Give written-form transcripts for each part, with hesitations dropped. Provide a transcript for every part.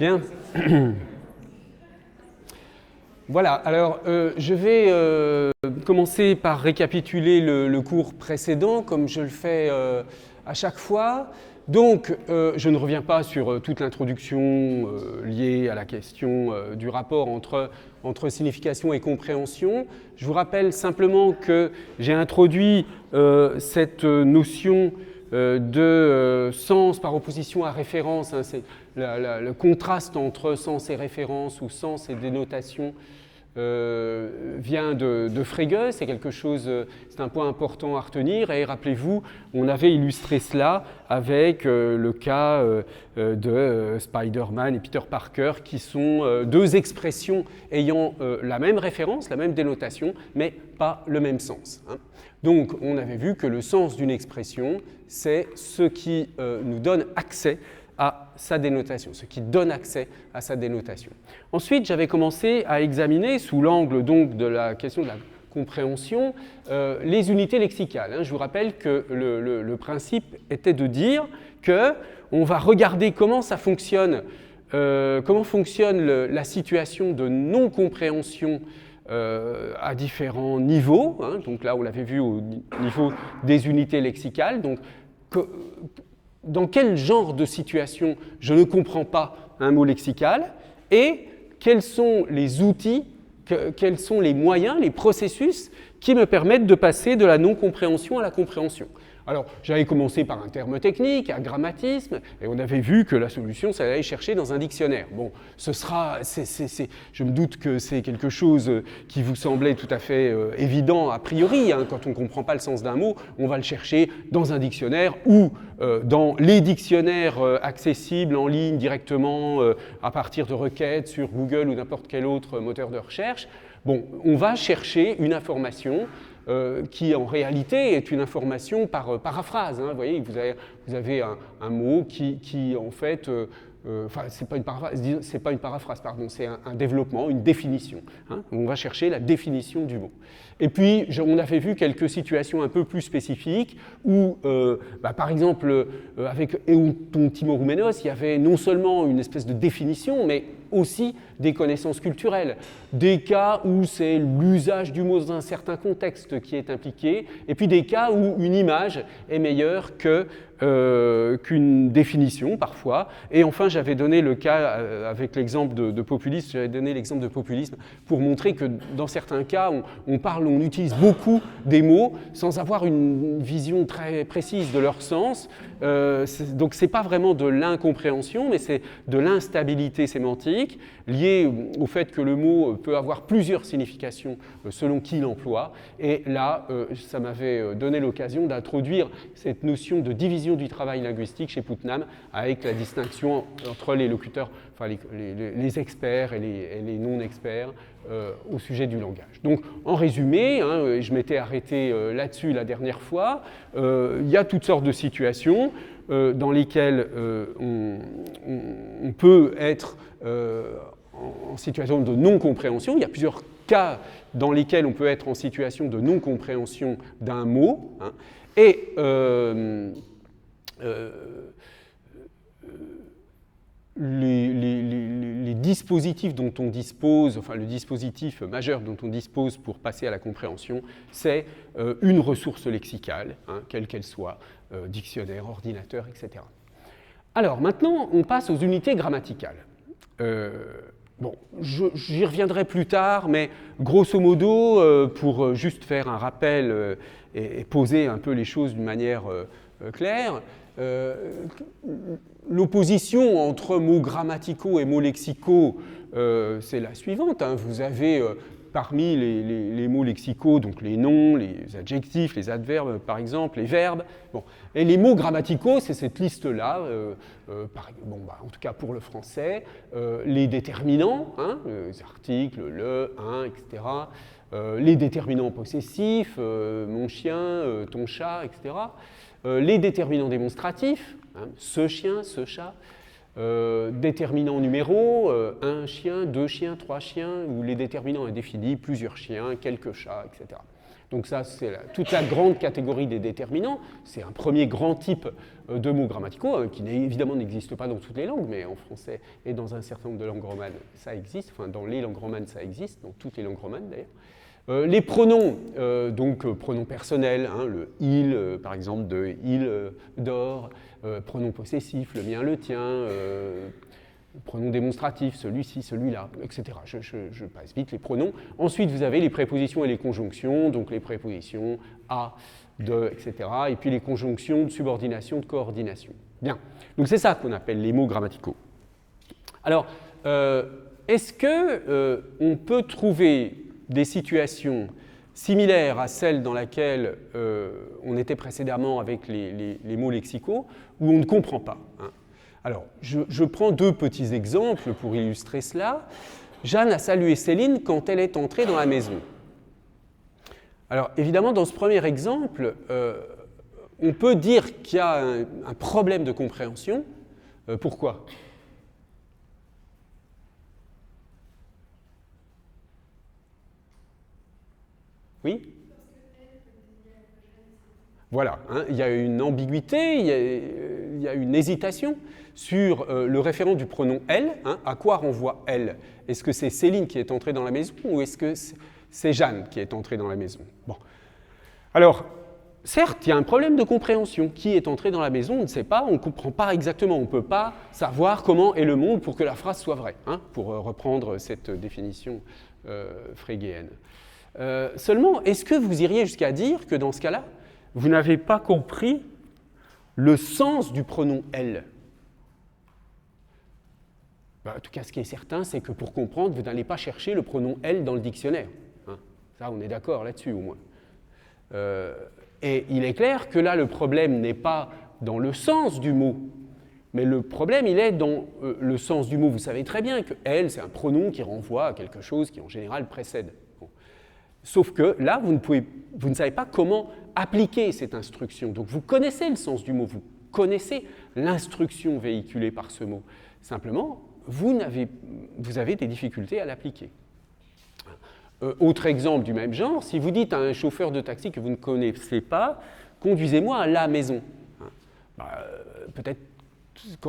Bien. Voilà, alors je vais commencer par récapituler le cours précédent, comme je le fais à chaque fois. Donc, je ne reviens pas sur toute l'introduction liée à la question du rapport entre signification et compréhension. Je vous rappelle simplement que j'ai introduit cette notion de sens par opposition à référence, hein, c'est le contraste entre sens et référence ou sens et dénotation vient de Frege, c'est quelque chose, c'est un point important à retenir. Et rappelez-vous, on avait illustré cela avec le cas de Spider-Man et Peter Parker, qui sont deux expressions ayant la même référence, la même dénotation, mais pas le même sens. Hein. Donc, on avait vu que le sens d'une expression, c'est ce qui nous donne accès à sa dénotation, ce qui donne accès à sa dénotation. Ensuite, j'avais commencé à examiner, sous l'angle donc de la question de la compréhension, les unités lexicales. Hein. Je vous rappelle que le principe était de dire qu'on va regarder comment ça fonctionne, comment fonctionne la situation de non-compréhension à différents niveaux. Hein. Donc là, on l'avait vu au niveau des unités lexicales. Donc, dans quel genre de situation je ne comprends pas un mot lexical et quels sont les outils, quels sont les moyens, les processus qui me permettent de passer de la non-compréhension à la compréhension. Alors, j'avais commencé par un terme technique, un grammatisme, et on avait vu que la solution, c'est d'aller chercher dans un dictionnaire. Bon, ce sera, je me doute que c'est quelque chose qui vous semblait tout à fait évident a priori. Hein, quand on ne comprend pas le sens d'un mot, on va le chercher dans un dictionnaire ou dans les dictionnaires accessibles en ligne directement à partir de requêtes sur Google ou n'importe quel autre moteur de recherche. Bon, on va chercher une information qui en réalité est une information par paraphrase. Hein. Vous voyez, vous avez un mot qui en fait, enfin, c'est pas une paraphrase, pardon, c'est un développement, une définition. Hein. On va chercher la définition du mot. Et puis, on avait vu quelques situations un peu plus spécifiques où, par exemple, avec Eunton Timoroumenos, il y avait non seulement une espèce de définition, mais aussi des connaissances culturelles, des cas où c'est l'usage du mot dans un certain contexte qui est impliqué, et puis des cas où une image est meilleure qu'une définition parfois. Et enfin, j'avais donné le cas avec l'exemple de populisme, j'avais donné l'exemple de populisme pour montrer que dans certains cas, on utilise beaucoup des mots sans avoir une vision très précise de leur sens. Donc, ce n'est pas vraiment de l'incompréhension, mais c'est de l'instabilité sémantique liée au fait que le mot peut avoir plusieurs significations selon qui l'emploie. Et là, ça m'avait donné l'occasion d'introduire cette notion de division du travail linguistique chez Putnam avec la distinction entre les locuteurs, enfin les experts et les non-experts au sujet du langage. Donc, en résumé, hein, je m'étais arrêté là-dessus la dernière fois, il y a toutes sortes de situations dans lesquelles on peut être en situation de non-compréhension. Il y a plusieurs cas dans lesquels on peut être en situation de non-compréhension d'un mot. Hein, et les dispositifs dont on dispose, enfin le dispositif majeur dont on dispose pour passer à la compréhension, c'est une ressource lexicale, hein, quelle qu'elle soit, dictionnaire, ordinateur, etc. Alors maintenant, on passe aux unités grammaticales. Bon, j'y reviendrai plus tard, mais grosso modo, pour juste faire un rappel et poser un peu les choses d'une manière claire, l'opposition entre mots grammaticaux et mots lexicaux, c'est la suivante. Hein. Vous avez parmi les mots lexicaux, donc les noms, les adjectifs, les adverbes par exemple, les verbes. Bon. Et les mots grammaticaux, c'est cette liste-là, en tout cas pour le français, les déterminants, hein, les articles, le, un, etc. Les déterminants possessifs, mon chien, ton chat, etc. Les déterminants démonstratifs, hein, ce chien, ce chat, Déterminants numéraux, un chien, deux chiens, trois chiens, ou les déterminants indéfinis, plusieurs chiens, quelques chats, etc. Donc ça, c'est toute la grande catégorie des déterminants. C'est un premier grand type de mots grammaticaux, qui évidemment n'existe pas dans toutes les langues, mais en français et dans un certain nombre de langues romanes, ça existe. Enfin, dans les langues romanes, ça existe, dans toutes les langues romanes d'ailleurs. Les pronoms, donc pronoms personnels, hein, le il, par exemple, de il dort, pronom possessif, le mien, le tien, pronom démonstratif, celui-ci, celui-là, etc. Je passe vite les pronoms. Ensuite, vous avez les prépositions et les conjonctions, donc les prépositions à, de, etc. Et puis les conjonctions de subordination, de coordination. Bien, donc c'est ça qu'on appelle les mots grammaticaux. Alors, est-ce qu'on peut trouver des situations similaires à celles dans lesquelles on était précédemment avec les mots lexicaux, où on ne comprend pas, hein. Alors, je prends deux petits exemples pour illustrer cela. Jeanne a salué Céline quand elle est entrée dans la maison. Alors, évidemment, dans ce premier exemple, on peut dire qu'il y a un problème de compréhension. Pourquoi ? Oui ? Voilà, hein, il y a une ambiguïté, il y a une hésitation sur le référent du pronom « elle », hein, à quoi renvoie « elle ». Est-ce que c'est Céline qui est entrée dans la maison ou est-ce que c'est Jeanne qui est entrée dans la maison? Bon. Alors, certes, il y a un problème de compréhension. Qui est entré dans la maison, on ne sait pas, on ne comprend pas exactement, on ne peut pas savoir comment est le monde pour que la phrase soit vraie, hein, pour reprendre cette définition frégéenne. Seulement, est-ce que vous iriez jusqu'à dire que dans ce cas-là, vous n'avez pas compris le sens du pronom « elle » ? En tout cas, ce qui est certain, c'est que pour comprendre, vous n'allez pas chercher le pronom « elle » dans le dictionnaire. Hein. Ça, on est d'accord là-dessus, au moins. Et il est clair que là, le problème n'est pas dans le sens du mot, mais le problème, il est dans le sens du mot. Vous savez très bien que « elle », c'est un pronom qui renvoie à quelque chose qui, en général, précède. Bon. Sauf que là, vous ne savez pas comment appliquer cette instruction. Donc, vous connaissez le sens du mot, vous connaissez l'instruction véhiculée par ce mot. Simplement, vous avez des difficultés à l'appliquer. Autre exemple du même genre, si vous dites à un chauffeur de taxi que vous ne connaissez pas, « conduisez-moi à la maison ». Peut-être,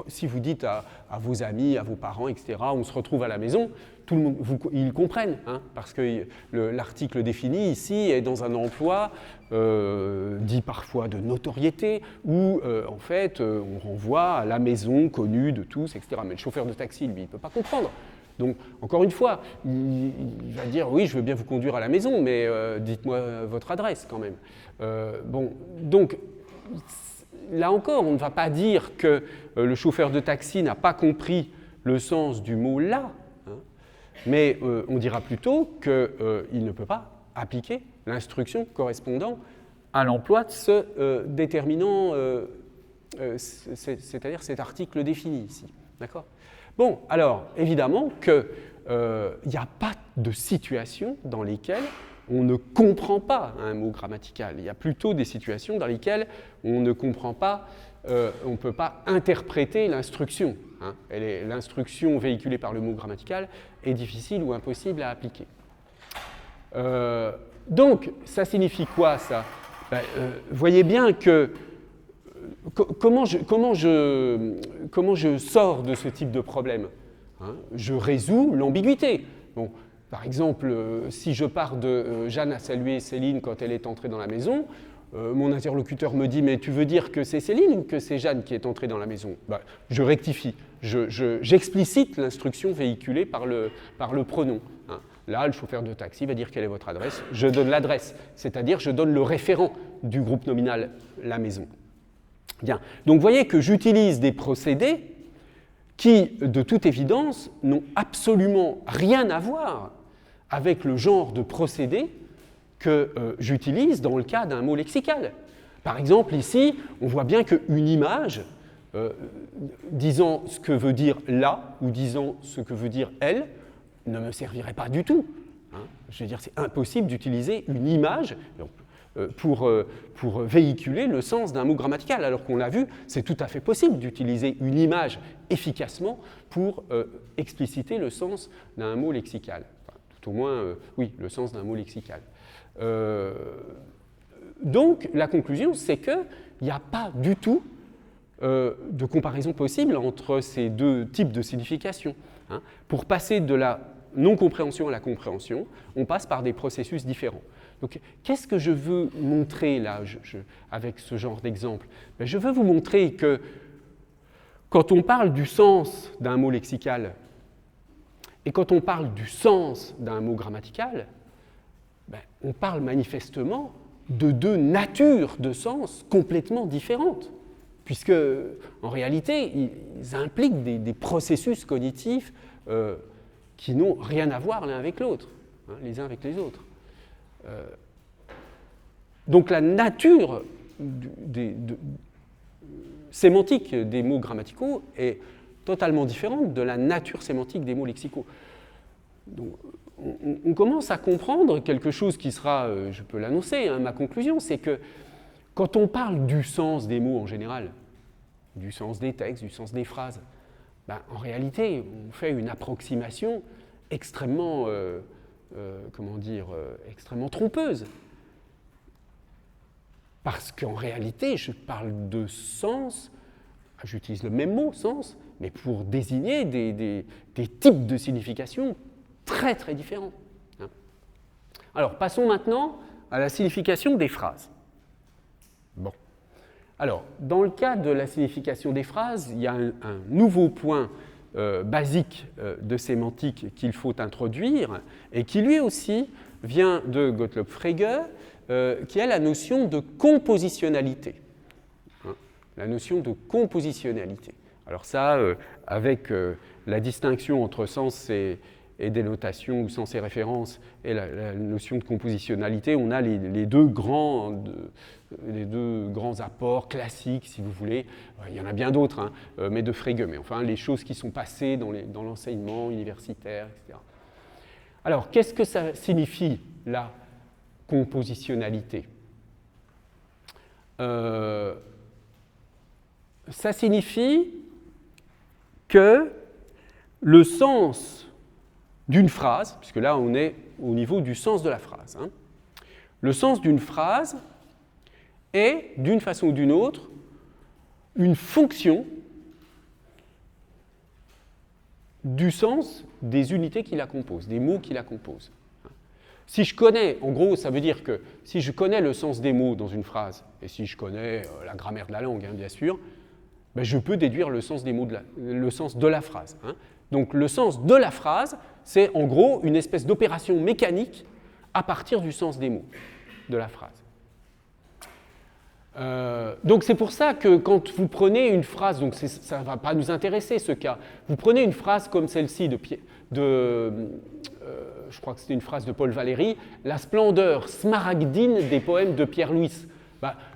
si vous dites à vos amis, à vos parents, etc., on se retrouve à la maison, tout le monde, ils comprennent, hein, parce que l'article défini ici est dans un emploi dit parfois de notoriété, où en fait on renvoie à la maison connue de tous, etc. Mais le chauffeur de taxi, lui, il ne peut pas comprendre. Donc, encore une fois, il va dire « oui, je veux bien vous conduire à la maison, mais dites-moi votre adresse quand même ». Bon, donc, là encore, on ne va pas dire que le chauffeur de taxi n'a pas compris le sens du mot « là », hein, mais on dira plutôt qu'il ne peut pas appliquer l'instruction correspondant à l'emploi de ce déterminant, c'est-à-dire cet article défini ici. D'accord ? Bon, alors, évidemment qu'il n'y a pas de situation dans lesquelles on ne comprend pas un mot grammatical. Il y a plutôt des situations dans lesquelles on ne comprend pas, on ne peut pas interpréter l'instruction. Hein. L'instruction véhiculée par le mot grammatical est difficile ou impossible à appliquer. Donc, ça signifie quoi, ça ? Voyez bien que comment je sors de ce type de problème, hein? Je résous l'ambiguïté. Bon, par exemple, si je pars de Jeanne a salué Céline quand elle est entrée dans la maison, mon interlocuteur me dit « mais tu veux dire que c'est Céline ou que c'est Jeanne qui est entrée dans la maison ?» Je rectifie, j'explicite l'instruction véhiculée par le pronom. Hein. Là, le chauffeur de taxi va dire quelle est votre adresse. Je donne l'adresse, c'est-à-dire je donne le référent du groupe nominal « la maison ». Bien, donc vous voyez que j'utilise des procédés qui, de toute évidence, n'ont absolument rien à voir avec le genre de procédé que j'utilise dans le cas d'un mot lexical. Par exemple, ici, on voit bien qu'une image, disant ce que veut dire « là » ou disant ce que veut dire « elle », ne me servirait pas du tout. Hein. Je veux dire, c'est impossible d'utiliser une image. pour véhiculer le sens d'un mot grammatical, alors qu'on l'a vu, c'est tout à fait possible d'utiliser une image efficacement pour expliciter le sens d'un mot lexical. Enfin, tout au moins, oui, le sens d'un mot lexical. Donc, la conclusion, c'est qu'il n'y a pas du tout de comparaison possible entre ces deux types de signification. Hein. Pour passer de la non-compréhension à la compréhension, on passe par des processus différents. Donc, qu'est-ce que je veux montrer là, avec ce genre d'exemple? Je veux vous montrer que quand on parle du sens d'un mot lexical et quand on parle du sens d'un mot grammatical, on parle manifestement de deux natures de sens complètement différentes, puisque en réalité, ils impliquent des processus cognitifs qui n'ont rien à voir l'un avec l'autre, hein, les uns avec les autres. Donc la nature sémantique des mots grammaticaux est totalement différente de la nature sémantique des mots lexicaux. Donc, on commence à comprendre quelque chose qui sera, je peux l'annoncer, hein, ma conclusion, c'est que quand on parle du sens des mots en général, du sens des textes, du sens des phrases, en réalité, on fait une approximation extrêmement, extrêmement trompeuse. Parce qu'en réalité, je parle de sens, j'utilise le même mot, sens, mais pour désigner des types de signification très très différents. Alors, passons maintenant à la signification des phrases. Bon. Alors, dans le cas de la signification des phrases, il y a un nouveau point basique de sémantique qu'il faut introduire et qui lui aussi vient de Gottlob Frege, qui est la notion de compositionnalité. Hein, la notion de compositionnalité. Alors ça, avec la distinction entre sens et dénotation ou sens et référence et la notion de compositionnalité, on a les deux grands apports classiques, si vous voulez. Il y en a bien d'autres, hein, mais de Frege, mais enfin les choses qui sont passées dans l'enseignement universitaire, etc. Alors, qu'est-ce que ça signifie, la compositionnalité? Ça signifie que le sens d'une phrase, puisque là on est au niveau du sens de la phrase, hein, le sens d'une phrase est, d'une façon ou d'une autre, une fonction du sens des unités qui la composent, des mots qui la composent. Si je connais, en gros, ça veut dire que si je connais le sens des mots dans une phrase, et si je connais la grammaire de la langue, hein, bien sûr, je peux déduire le sens des mots le sens de la phrase. Hein. Donc le sens de la phrase, c'est en gros une espèce d'opération mécanique à partir du sens des mots de la phrase. Donc c'est pour ça que quand vous prenez une phrase, donc ça ne va pas nous intéresser ce cas, vous prenez une phrase comme celle-ci je crois que c'était une phrase de Paul Valéry, la splendeur smaragdine des poèmes de Pierre Louys.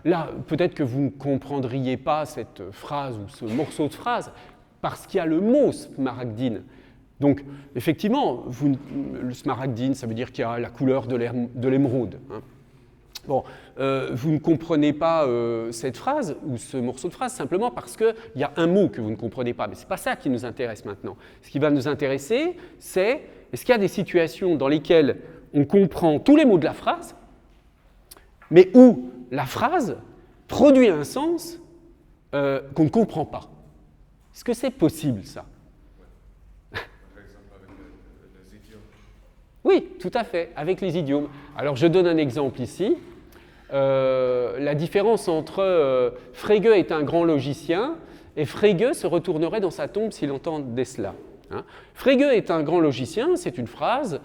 Là, peut-être que vous ne comprendriez pas cette phrase ou ce morceau de phrase parce qu'il y a le mot smaragdine. Donc, effectivement, le smaragdine, ça veut dire qu'il y a la couleur de l'émeraude. Hein. Bon, vous ne comprenez pas cette phrase ou ce morceau de phrase simplement parce qu'il y a un mot que vous ne comprenez pas. Mais ce n'est pas ça qui nous intéresse maintenant. Ce qui va nous intéresser, c'est est-ce qu'il y a des situations dans lesquelles on comprend tous les mots de la phrase, mais où la phrase produit un sens qu'on ne comprend pas. Est-ce que c'est possible, ça? Par exemple, avec les idiomes. Oui, tout à fait, avec les idiomes. Alors, je donne un exemple ici. La différence entre Frege est un grand logicien et Frege se retournerait dans sa tombe s'il entendait cela. Hein. Frege est un grand logicien, c'est une phrase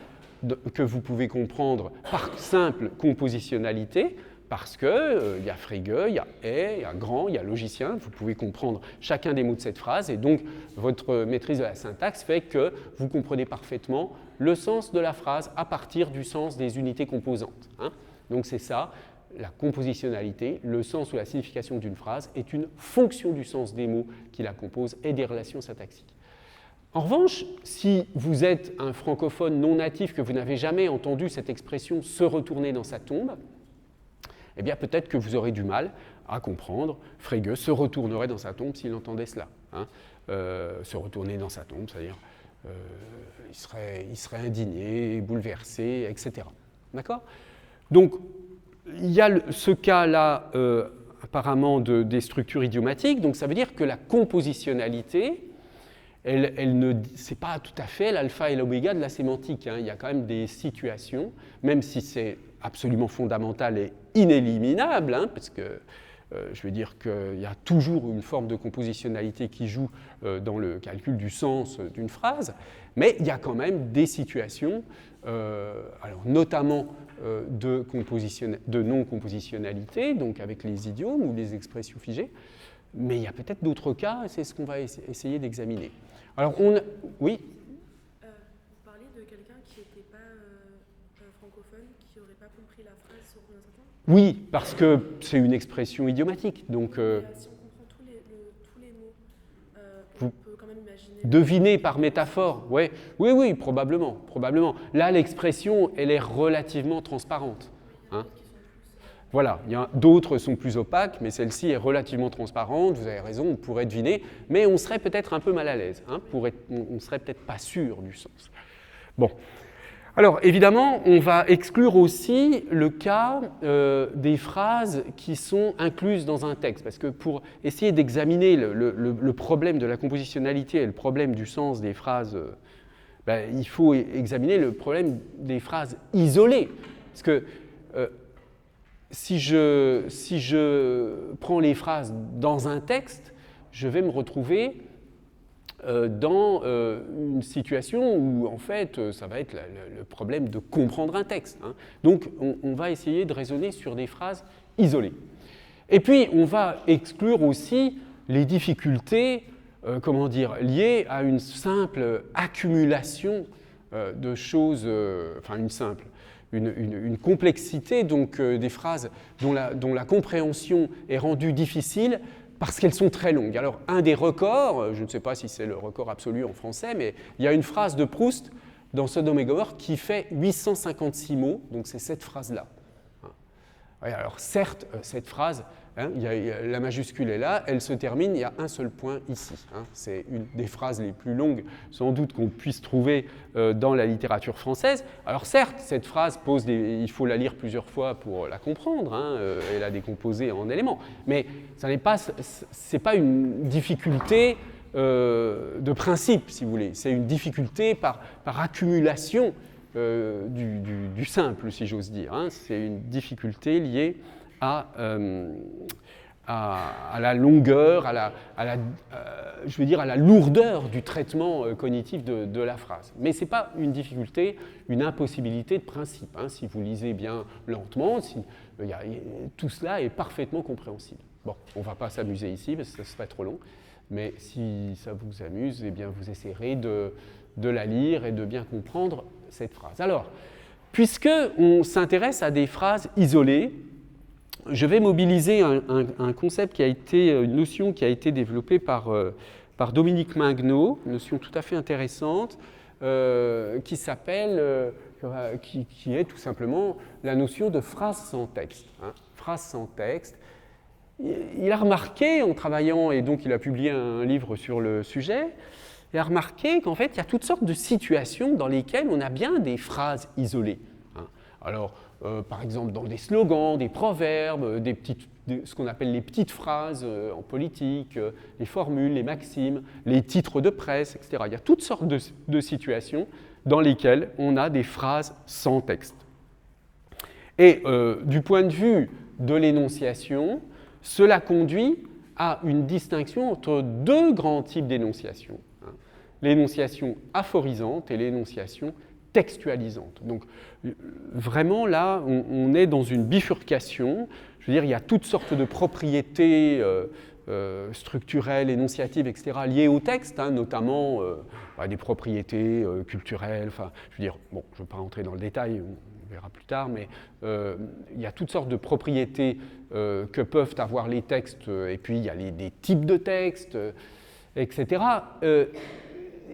que vous pouvez comprendre par simple compositionnalité, parce qu'il y a Frege, il y a il y a grand, il y a logicien, vous pouvez comprendre chacun des mots de cette phrase, et donc votre maîtrise de la syntaxe fait que vous comprenez parfaitement le sens de la phrase à partir du sens des unités composantes. Hein. Donc c'est ça, la compositionnalité, le sens ou la signification d'une phrase est une fonction du sens des mots qui la composent et des relations syntaxiques. En revanche, si vous êtes un francophone non natif, que vous n'avez jamais entendu cette expression « se retourner dans sa tombe », eh bien peut-être que vous aurez du mal à comprendre. Frege se retournerait dans sa tombe s'il entendait cela. Hein. Se retourner dans sa tombe, c'est-à-dire il serait indigné, bouleversé, etc. D'accord ? Donc, il y a ce cas-là, apparemment, des structures idiomatiques. Donc, ça veut dire que la compositionnalité, c'est pas tout à fait l'alpha et l'oméga de la sémantique. Hein. Il y a quand même des situations, même si c'est absolument fondamental et inéliminable, hein, parce que je veux dire qu'il y a toujours une forme de compositionnalité qui joue dans le calcul du sens d'une phrase, mais il y a quand même des situations, alors notamment de non-compositionnalité, donc avec les idiomes ou les expressions figées, mais il y a peut-être d'autres cas, c'est ce qu'on va essayer d'examiner. Alors, oui. Vous parlez de quelqu'un qui n'était pas francophone, qui n'aurait pas compris la phrase sur un certain. Oui, parce que c'est une expression idiomatique. Donc, si on comprend tous les mots, on peut quand même imaginer. Deviner par métaphore, ouais. Oui, probablement. Là, l'expression, elle est relativement transparente. Hein. Voilà, d'autres sont plus opaques, mais celle-ci est relativement transparente, vous avez raison, on pourrait deviner, mais on serait peut-être un peu mal à l'aise, hein, on ne serait peut-être pas sûr du sens. Bon, alors évidemment, on va exclure aussi le cas des phrases qui sont incluses dans un texte, parce que pour essayer d'examiner le problème de la compositionnalité et le problème du sens des phrases, il faut examiner le problème des phrases isolées, parce que si je prends les phrases dans un texte, je vais me retrouver dans une situation où, en fait, ça va être le problème de comprendre un texte. Hein. Donc, on va essayer de raisonner sur des phrases isolées. Et puis, on va exclure aussi les difficultés, liées à une simple accumulation de choses, une complexité donc, des phrases dont la compréhension est rendue difficile parce qu'elles sont très longues. Alors, un des records, je ne sais pas si c'est le record absolu en français, mais il y a une phrase de Proust dans Sodome et Gomorrhe qui fait 856 mots, donc c'est cette phrase-là. Alors, certes, cette phrase, la majuscule est là, elle se termine, il y a un seul point ici. Hein. C'est une des phrases les plus longues, sans doute, qu'on puisse trouver dans la littérature française. Alors certes, cette phrase il faut la lire plusieurs fois pour la comprendre, hein, et la décomposer en éléments, mais ce n'est pas une difficulté de principe, si vous voulez. C'est une difficulté par accumulation du simple, si j'ose dire. Hein. C'est une difficulté liée à la longueur, à la lourdeur du traitement cognitif de la phrase. Mais ce n'est pas une difficulté, une impossibilité de principe. Hein. Si vous lisez bien lentement, tout cela est parfaitement compréhensible. Bon, on ne va pas s'amuser ici parce que ce serait trop long, mais si ça vous amuse, eh bien vous essayerez de la lire et de bien comprendre cette phrase. Alors, puisqu'on s'intéresse à des phrases isolées, je vais mobiliser un concept une notion qui a été développée par Dominique Minguenot, une notion tout à fait intéressante, qui est tout simplement la notion de phrase sans texte. Hein. Phrase sans texte. Il a remarqué, en travaillant, et donc il a publié un livre sur le sujet, il a remarqué qu'en fait, il y a toutes sortes de situations dans lesquelles on a bien des phrases isolées. Hein. Alors, par exemple, dans des slogans, des proverbes, ce qu'on appelle les petites phrases en politique, les formules, les maximes, les titres de presse, etc. Il y a toutes sortes de situations dans lesquelles on a des phrases sans texte. Et du point de vue de l'énonciation, cela conduit à une distinction entre deux grands types d'énonciation. L'énonciation aphorisante et l'énonciation textualisante. Donc vraiment là, on est dans une bifurcation. Je veux dire, il y a toutes sortes de propriétés structurelles, énonciatives, etc., liées au texte, hein, notamment des propriétés culturelles. Enfin, je veux dire, bon, je ne vais pas rentrer dans le détail, on verra plus tard, mais il y a toutes sortes de propriétés que peuvent avoir les textes, et puis il y a des types de textes, etc.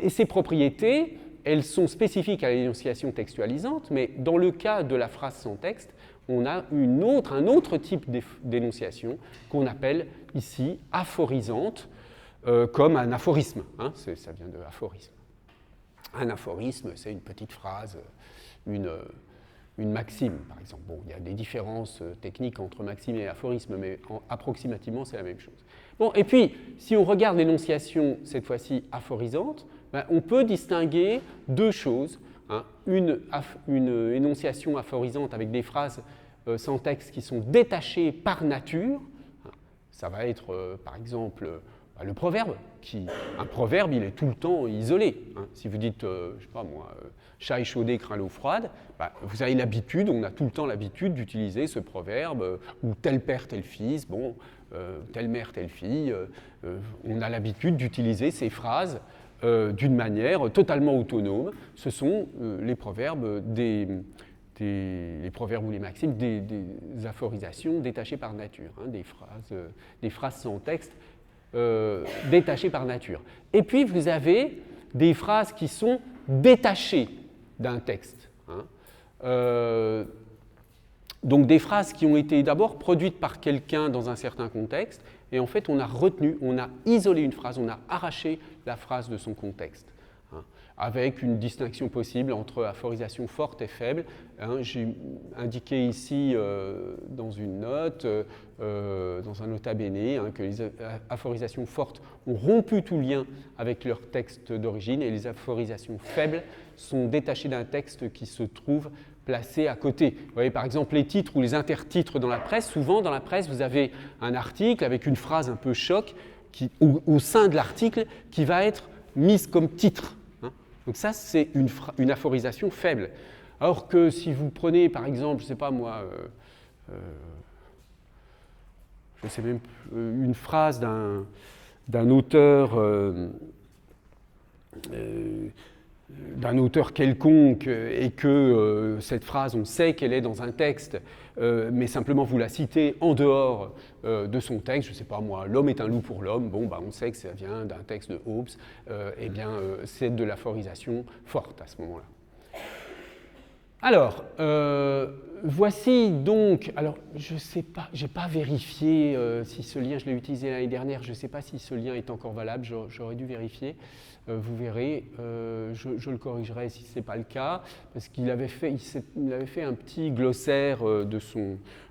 Et ces propriétés, elles sont spécifiques à l'énonciation textualisante, mais dans le cas de la phrase sans texte, on a un autre type d'énonciation qu'on appelle ici aphorisante, comme un aphorisme. Hein, ça vient de aphorisme. Un aphorisme, c'est une petite phrase, une maxime, par exemple. Bon, il y a des différences techniques entre maxime et aphorisme, mais approximativement, c'est la même chose. Bon, et puis, si on regarde l'énonciation, cette fois-ci aphorisante, ben, on peut distinguer deux choses. Hein, une énonciation aphorisante avec des phrases sans texte qui sont détachées par nature. Ça va être, par exemple, le proverbe. Un proverbe, il est tout le temps isolé. Hein. Si vous dites, je ne sais pas moi, chat échaudé craint l'eau froide, bah, vous avez l'habitude, on a tout le temps l'habitude d'utiliser ce proverbe, ou tel père, tel fils, bon, telle mère, telle fille. On a l'habitude d'utiliser ces phrases d'une manière totalement autonome. Ce sont les proverbes les proverbes ou les maximes, des aphorisations détachées par nature, hein, des phrases sans texte détachées par nature. Et puis vous avez des phrases qui sont détachées d'un texte. Hein. Donc des phrases qui ont été d'abord produites par quelqu'un dans un certain contexte, et en fait on a retenu, on a isolé une phrase, on a arraché la phrase de son contexte. Avec une distinction possible entre aphorisation forte et faible. Hein, j'ai indiqué ici dans une note, dans un nota bene, hein, que les aphorisations fortes ont rompu tout lien avec leur texte d'origine et les aphorisations faibles sont détachées d'un texte qui se trouve placé à côté. Vous voyez par exemple les titres ou les intertitres dans la presse. Souvent dans la presse vous avez un article avec une phrase un peu choc au sein de l'article qui va être mise comme titre. Donc ça, c'est une aphorisation faible. Alors que si vous prenez, par exemple, je ne sais pas moi, une phrase d'un auteur quelconque et que cette phrase, on sait qu'elle est dans un texte, mais simplement vous la citez en dehors de son texte, je ne sais pas moi, l'homme est un loup pour l'homme, bon, bah, on sait que ça vient d'un texte de Hobbes, eh bien c'est de l'aphorisation forte à ce moment-là. Alors, voici donc, alors je ne sais pas, je n'ai pas vérifié si ce lien, je l'ai utilisé l'année dernière, je ne sais pas si ce lien est encore valable, j'aurais dû vérifier. Vous verrez, je le corrigerai si ce n'est pas le cas, parce qu'il avait fait un petit glossaire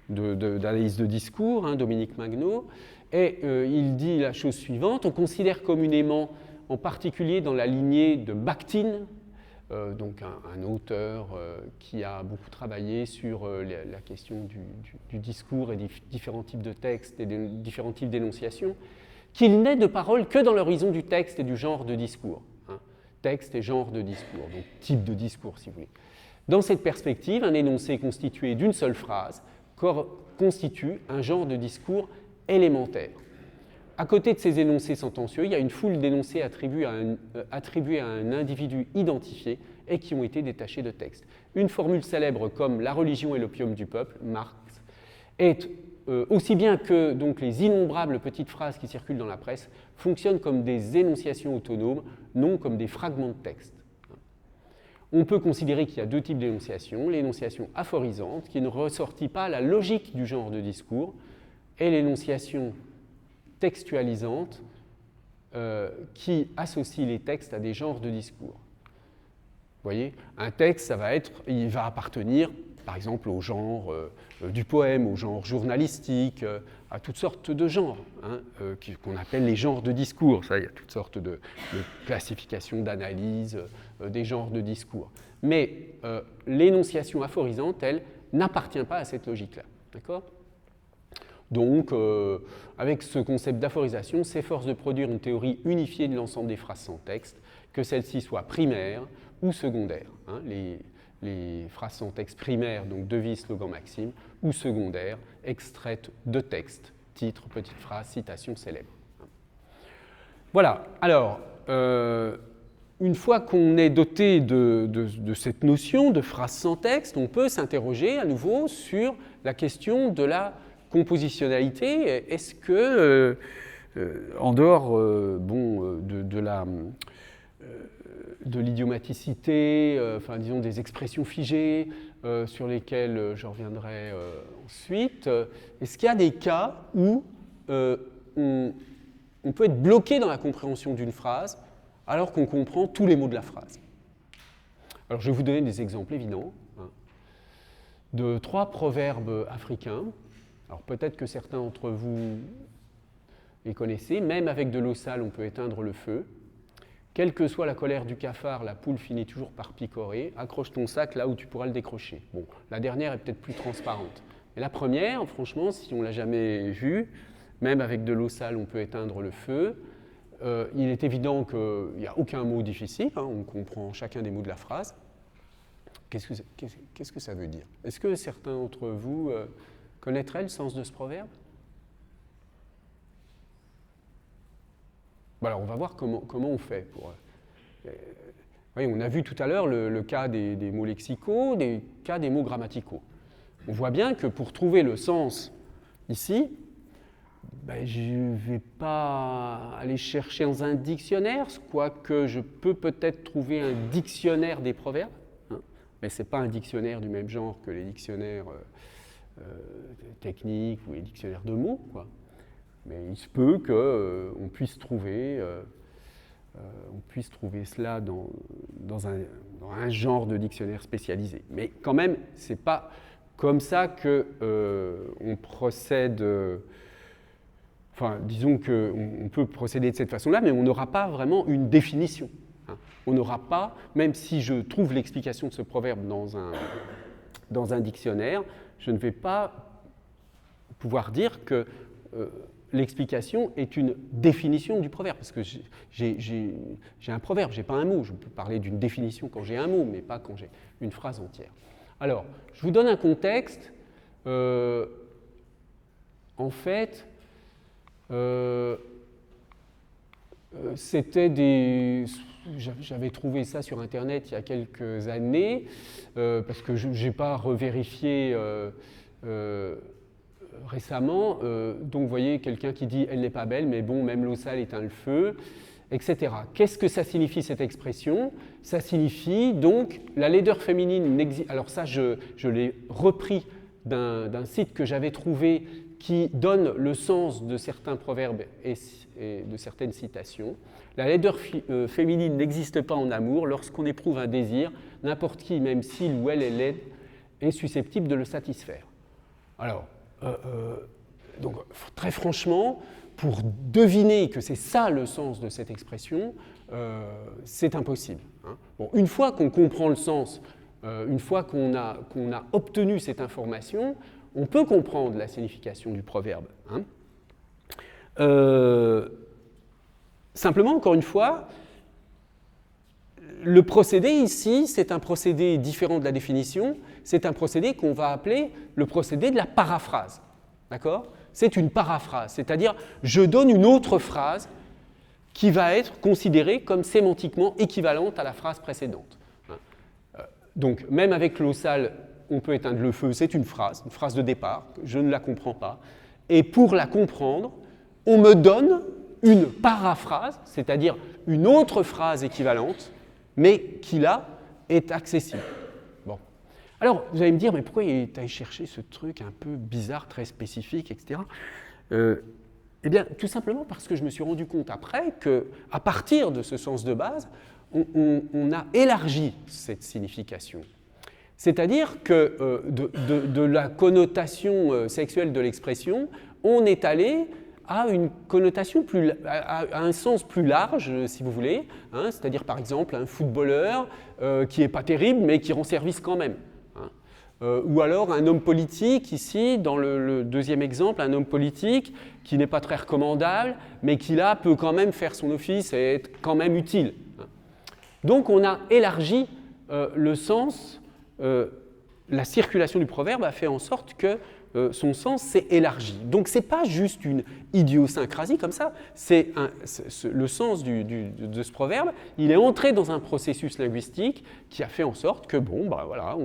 d'analyse de discours, hein, Dominique Magno, et il dit la chose suivante: on considère communément, en particulier dans la lignée de Bakhtin, donc un auteur qui a beaucoup travaillé sur la question du discours et des différents types de textes et des différents types d'énonciations, qu'il n'est de parole que dans l'horizon du texte et du genre de discours. Hein. Texte et genre de discours, donc type de discours si vous voulez. Dans cette perspective, un énoncé constitué d'une seule phrase constitue un genre de discours élémentaire. À côté de ces énoncés sentencieux, il y a une foule d'énoncés attribués à un individu identifié et qui ont été détachés de texte. Une formule célèbre comme « la religion est l'opium du peuple », Marx, est aussi bien que donc, les innombrables petites phrases qui circulent dans la presse fonctionnent comme des énonciations autonomes, non comme des fragments de texte. On peut considérer qu'il y a deux types d'énonciations, l'énonciation aphorisante, qui ne ressortit pas la logique du genre de discours, et l'énonciation textualisante, qui associe les textes à des genres de discours. Vous voyez, un texte, il va appartenir, par exemple, au genre du poème, au genre journalistique, à toutes sortes de genres, hein, qu'on appelle les genres de discours. Ça, il y a toutes sortes de classifications, d'analyses des genres de discours. Mais l'énonciation aphorisante, elle, n'appartient pas à cette logique-là. D'accord ? Donc, avec ce concept d'aphorisation, s'efforce de produire une théorie unifiée de l'ensemble des phrases sans texte, que celles-ci soient primaires ou secondaires. Hein, les phrases sans texte primaires, donc devises, slogans, maximes, ou secondaires, extraites de textes, titres, petites phrases, citations célèbres. Voilà, alors, une fois qu'on est doté de cette notion de phrase sans texte, on peut s'interroger à nouveau sur la question de la compositionnalité. Est-ce que, en dehors de l'idiomaticité, enfin disons des expressions figées, sur lesquels je reviendrai ensuite. Est-ce qu'il y a des cas où on peut être bloqué dans la compréhension d'une phrase alors qu'on comprend tous les mots de la phrase? Alors je vais vous donner des exemples évidents de 3 proverbes africains. Alors peut-être que certains d'entre vous les connaissez. Même avec de l'eau sale, on peut éteindre le feu. Quelle que soit la colère du cafard, la poule finit toujours par picorer. Accroche ton sac là où tu pourras le décrocher. Bon, la dernière est peut-être plus transparente. Mais la première, franchement, si on ne l'a jamais vue, même avec de l'eau sale, on peut éteindre le feu. Il est évident qu'il n'y a aucun mot difficile, on comprend chacun des mots de la phrase. Qu'est-ce que ça veut dire? Est-ce que certains d'entre vous connaîtraient le sens de ce proverbe? Bon, alors on va voir comment on fait. Oui, on a vu tout à l'heure le cas des mots lexicaux, des cas des mots grammaticaux. On voit bien que pour trouver le sens ici, je ne vais pas aller chercher dans un dictionnaire, quoique je peux peut-être trouver un dictionnaire des proverbes, mais ce n'est pas un dictionnaire du même genre que les dictionnaires techniques ou les dictionnaires de mots, quoi. Mais il se peut qu'on puisse trouver cela dans un genre de dictionnaire spécialisé. Mais quand même, ce n'est pas comme ça qu'on procède. Enfin, disons qu'on peut procéder de cette façon-là, mais on n'aura pas vraiment une définition. On n'aura pas, même si je trouve l'explication de ce proverbe dans un dictionnaire, je ne vais pas pouvoir dire que l'explication est une définition du proverbe, parce que j'ai un proverbe, je n'ai pas un mot. Je peux parler d'une définition quand j'ai un mot, mais pas quand j'ai une phrase entière. Alors, je vous donne un contexte. En fait, j'avais trouvé ça sur Internet il y a quelques années, parce que je n'ai pas revérifié récemment. Donc vous voyez quelqu'un qui dit « elle n'est pas belle, mais bon, même l'eau sale éteint le feu », etc. Qu'est-ce que ça signifie cette expression? Ça signifie donc la laideur féminine n'existe. Alors ça, je l'ai repris d'un site que j'avais trouvé qui donne le sens de certains proverbes et de certaines citations. La laideur féminine n'existe pas en amour. Lorsqu'on éprouve un désir, n'importe qui, même s'il ou elle est laide, est susceptible de le satisfaire. Alors, donc, très franchement, pour deviner que c'est ça le sens de cette expression, c'est impossible. Bon, une fois qu'on comprend le sens, une fois qu'on a obtenu cette information, on peut comprendre la signification du proverbe. Simplement, encore une fois, le procédé ici, c'est un procédé différent de la définition, c'est un procédé qu'on va appeler le procédé de la paraphrase. D'accord ? C'est une paraphrase, c'est-à-dire je donne une autre phrase qui va être considérée comme sémantiquement équivalente à la phrase précédente. Donc, même avec l'eau sale, on peut éteindre le feu, c'est une phrase de départ, je ne la comprends pas. Et pour la comprendre, on me donne une paraphrase, c'est-à-dire une autre phrase équivalente, mais qui là est accessible. Bon. Alors, vous allez me dire, mais pourquoi il est allé chercher ce truc un peu bizarre, très spécifique, etc. Eh bien, tout simplement parce que je me suis rendu compte après qu'à partir de ce sens de base, on a élargi cette signification. C'est-à-dire que de la connotation sexuelle de l'expression, on est allé à une connotation à un sens plus large, si vous voulez, c'est-à-dire par exemple un footballeur qui n'est pas terrible mais qui rend service quand même. Ou alors un homme politique, ici, dans le deuxième exemple, un homme politique qui n'est pas très recommandable, mais qui là peut quand même faire son office et être quand même utile. Donc on a élargi le sens, la circulation du proverbe a fait en sorte que son sens s'est élargi. Donc ce n'est pas juste une idiosyncrasie comme ça, le sens de ce proverbe, il est entré dans un processus linguistique qui a fait en sorte que, voilà,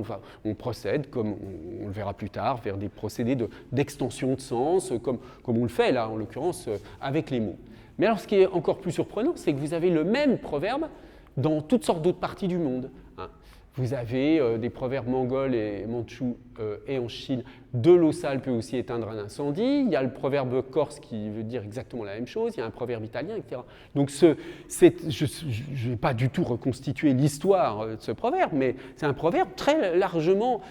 on procède, comme on le verra plus tard, vers des procédés d'extension de sens, comme on le fait là, en l'occurrence, avec les mots. Mais alors ce qui est encore plus surprenant, c'est que vous avez le même proverbe dans toutes sortes d'autres parties du monde. Vous avez des proverbes mongols et mandchous et en Chine, de l'eau sale peut aussi éteindre un incendie. Il y a le proverbe corse qui veut dire exactement la même chose. Il y a un proverbe italien, etc. Donc je ne vais pas du tout reconstituer l'histoire de ce proverbe, mais c'est un proverbe très largement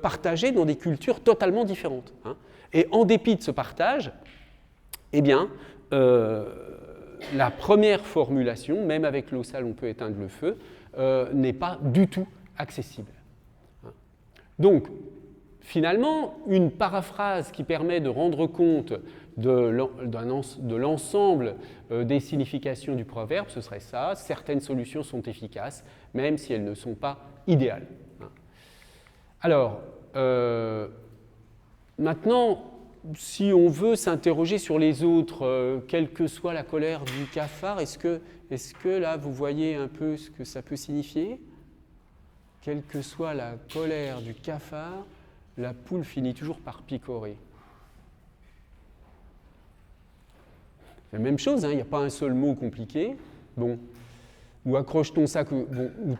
partagé dans des cultures totalement différentes. Hein. Et en dépit de ce partage, eh bien, la première formulation, même avec l'eau sale on peut éteindre le feu, n'est pas du tout accessible. Donc, finalement, une paraphrase qui permet de rendre compte de l'ensemble des significations du proverbe, ce serait ça. Certaines solutions sont efficaces, même si elles ne sont pas idéales. Alors, maintenant, si on veut s'interroger sur les autres, quelle que soit la colère du cafard, est-ce que là, vous voyez un peu ce que ça peut signifier ? Quelle que soit la colère du cafard, la poule finit toujours par picorer. C'est la même chose, hein, il n'y a pas un seul mot compliqué. Bon. Ou accroche ton sac où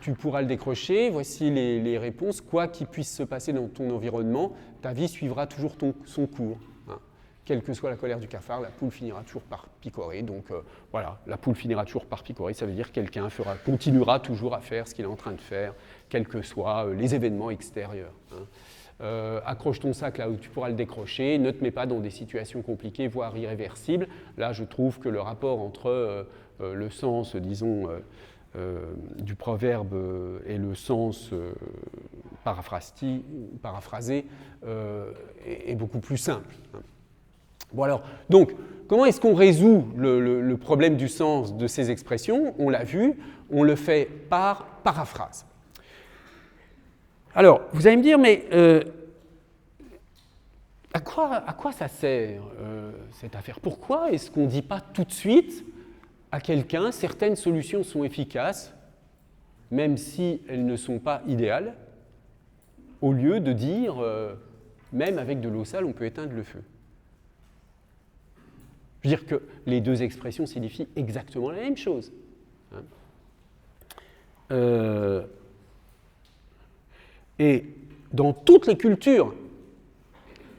tu pourras le décrocher. Voici les réponses. Quoi qu'il puisse se passer dans ton environnement, ta vie suivra toujours son cours. Hein. Quelle que soit la colère du cafard, la poule finira toujours par picorer. Donc voilà, la poule finira toujours par picorer. Ça veut dire que quelqu'un continuera toujours à faire ce qu'il est en train de faire, quels que soient les événements extérieurs. Hein. Accroche ton sac là où tu pourras le décrocher. Ne te mets pas dans des situations compliquées, voire irréversibles. Là, je trouve que le rapport entre le sens, disons, du proverbe et le sens paraphrasé est beaucoup plus simple. Bon alors, donc, comment est-ce qu'on résout le problème du sens de ces expressions ? On l'a vu, on le fait par paraphrase. Alors, vous allez me dire, mais à quoi ça sert cette affaire ? Pourquoi est-ce qu'on ne dit pas tout de suite à quelqu'un, certaines solutions sont efficaces, même si elles ne sont pas idéales, au lieu de dire, même avec de l'eau sale, on peut éteindre le feu. Je veux dire que les deux expressions signifient exactement la même chose. Hein. Et dans toutes les cultures,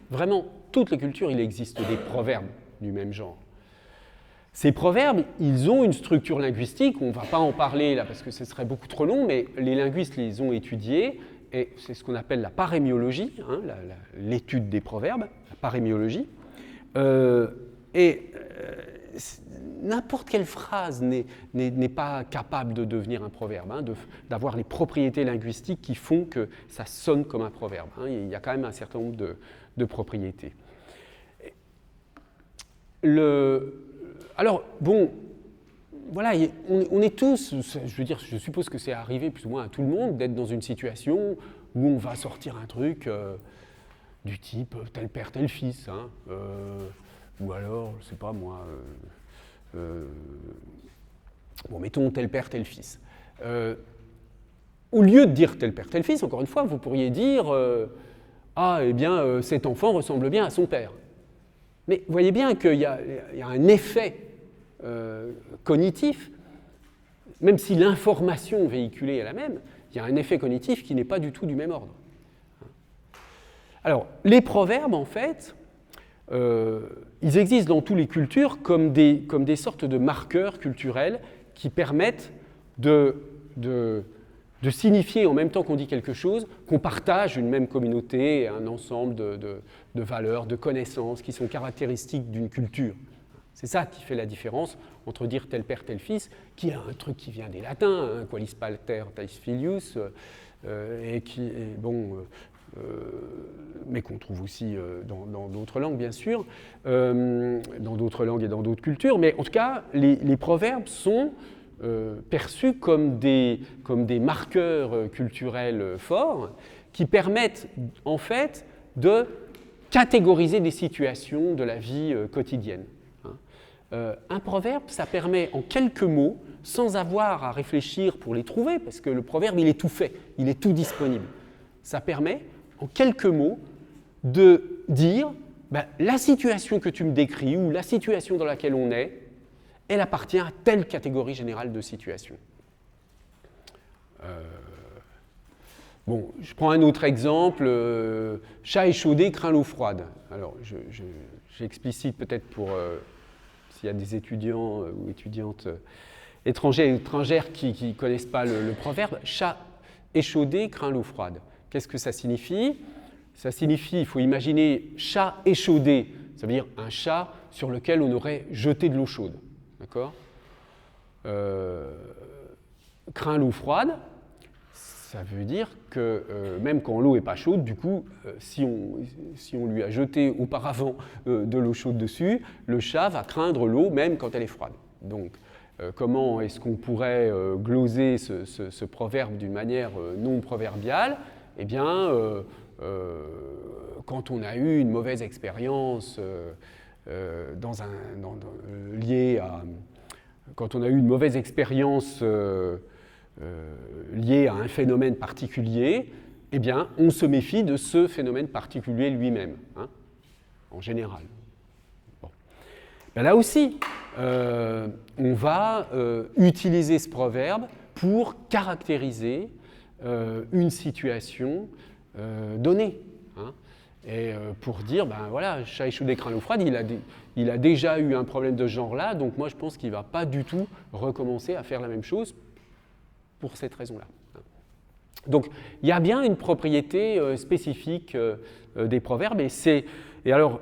vraiment toutes les cultures, il existe des proverbes du même genre. Ces proverbes, ils ont une structure linguistique, on ne va pas en parler là parce que ce serait beaucoup trop long, mais les linguistes les ont étudiés, et c'est ce qu'on appelle la parémiologie, hein, l'étude des proverbes, la parémiologie. N'importe quelle phrase n'est pas capable de devenir un proverbe, hein, d'avoir les propriétés linguistiques qui font que ça sonne comme un proverbe. Hein. Il y a quand même un certain nombre de propriétés. Alors, bon, voilà, on est tous, je veux dire, je suppose que c'est arrivé plus ou moins à tout le monde d'être dans une situation où on va sortir un truc du type tel père, tel fils, hein, ou alors, je ne sais pas moi, bon, mettons tel père, tel fils. Au lieu de dire tel père, tel fils, encore une fois, vous pourriez dire ah, eh bien, cet enfant ressemble bien à son père. Mais vous voyez bien qu'il y a un effet cognitif, même si l'information véhiculée est la même, il y a un effet cognitif qui n'est pas du tout du même ordre. Alors, les proverbes, en fait, ils existent dans toutes les cultures comme des sortes de marqueurs culturels qui permettent de signifier en même temps qu'on dit quelque chose, qu'on partage une même communauté, un ensemble de valeurs, de connaissances qui sont caractéristiques d'une culture. C'est ça qui fait la différence entre dire tel père, tel fils, qui est un truc qui vient des latins, hein, qualis pater, tais filius, et qui est bon, mais qu'on trouve aussi dans d'autres langues, bien sûr, dans d'autres langues et dans d'autres cultures. Mais en tout cas, les proverbes sont perçus comme des marqueurs culturels forts qui permettent en fait de catégoriser des situations de la vie quotidienne. Un proverbe, ça permet en quelques mots, sans avoir à réfléchir pour les trouver, parce que le proverbe, il est tout fait, il est tout disponible. Ça permet, en quelques mots, de dire la situation que tu me décris ou la situation dans laquelle on est, elle appartient à telle catégorie générale de situation. Bon, je prends un autre exemple. Chat échaudé craint l'eau froide. Alors, j'explicite peut-être pour s'il y a des étudiants ou étudiantes étrangers et étrangères qui ne connaissent pas le proverbe. Chat échaudé craint l'eau froide. Qu'est-ce que ça signifie? Ça signifie, il faut imaginer chat échaudé, ça veut dire un chat sur lequel on aurait jeté de l'eau chaude. D'accord? Craint l'eau froide, ça veut dire que même quand l'eau n'est pas chaude, du coup, si on lui a jeté auparavant de l'eau chaude dessus, le chat va craindre l'eau même quand elle est froide. Donc, comment est-ce qu'on pourrait gloser ce proverbe d'une manière non proverbiale? Eh bien, quand on a eu une mauvaise expérience quand on a eu une mauvaise expérience liée à un phénomène particulier, eh bien, on se méfie de ce phénomène particulier lui-même, hein, en général. Bon. Ben là aussi, on va utiliser ce proverbe pour caractériser une situation donnée. Hein, et pour dire, ben voilà, chat échaudé craint l'eau froide, il a déjà eu un problème de ce genre-là, donc moi je pense qu'il ne va pas du tout recommencer à faire la même chose pour cette raison-là. Donc il y a bien une propriété spécifique des proverbes, et alors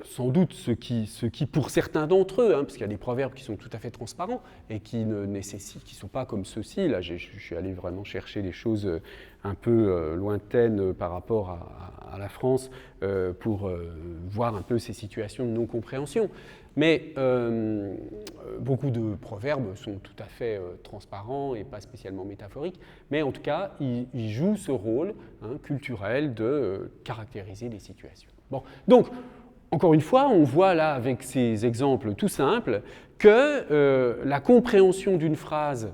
sans doute ce qui pour certains d'entre eux, hein, parce qu'il y a des proverbes qui sont tout à fait transparents et qui ne sont pas comme ceux-ci. Là, je suis allé vraiment chercher des choses un peu lointaines par rapport à la France pour voir un peu ces situations de non-compréhension. Mais beaucoup de proverbes sont tout à fait transparents et pas spécialement métaphoriques, mais en tout cas, ils jouent ce rôle culturel de caractériser des situations. Bon, donc, encore une fois, on voit là avec ces exemples tout simples que la compréhension d'une phrase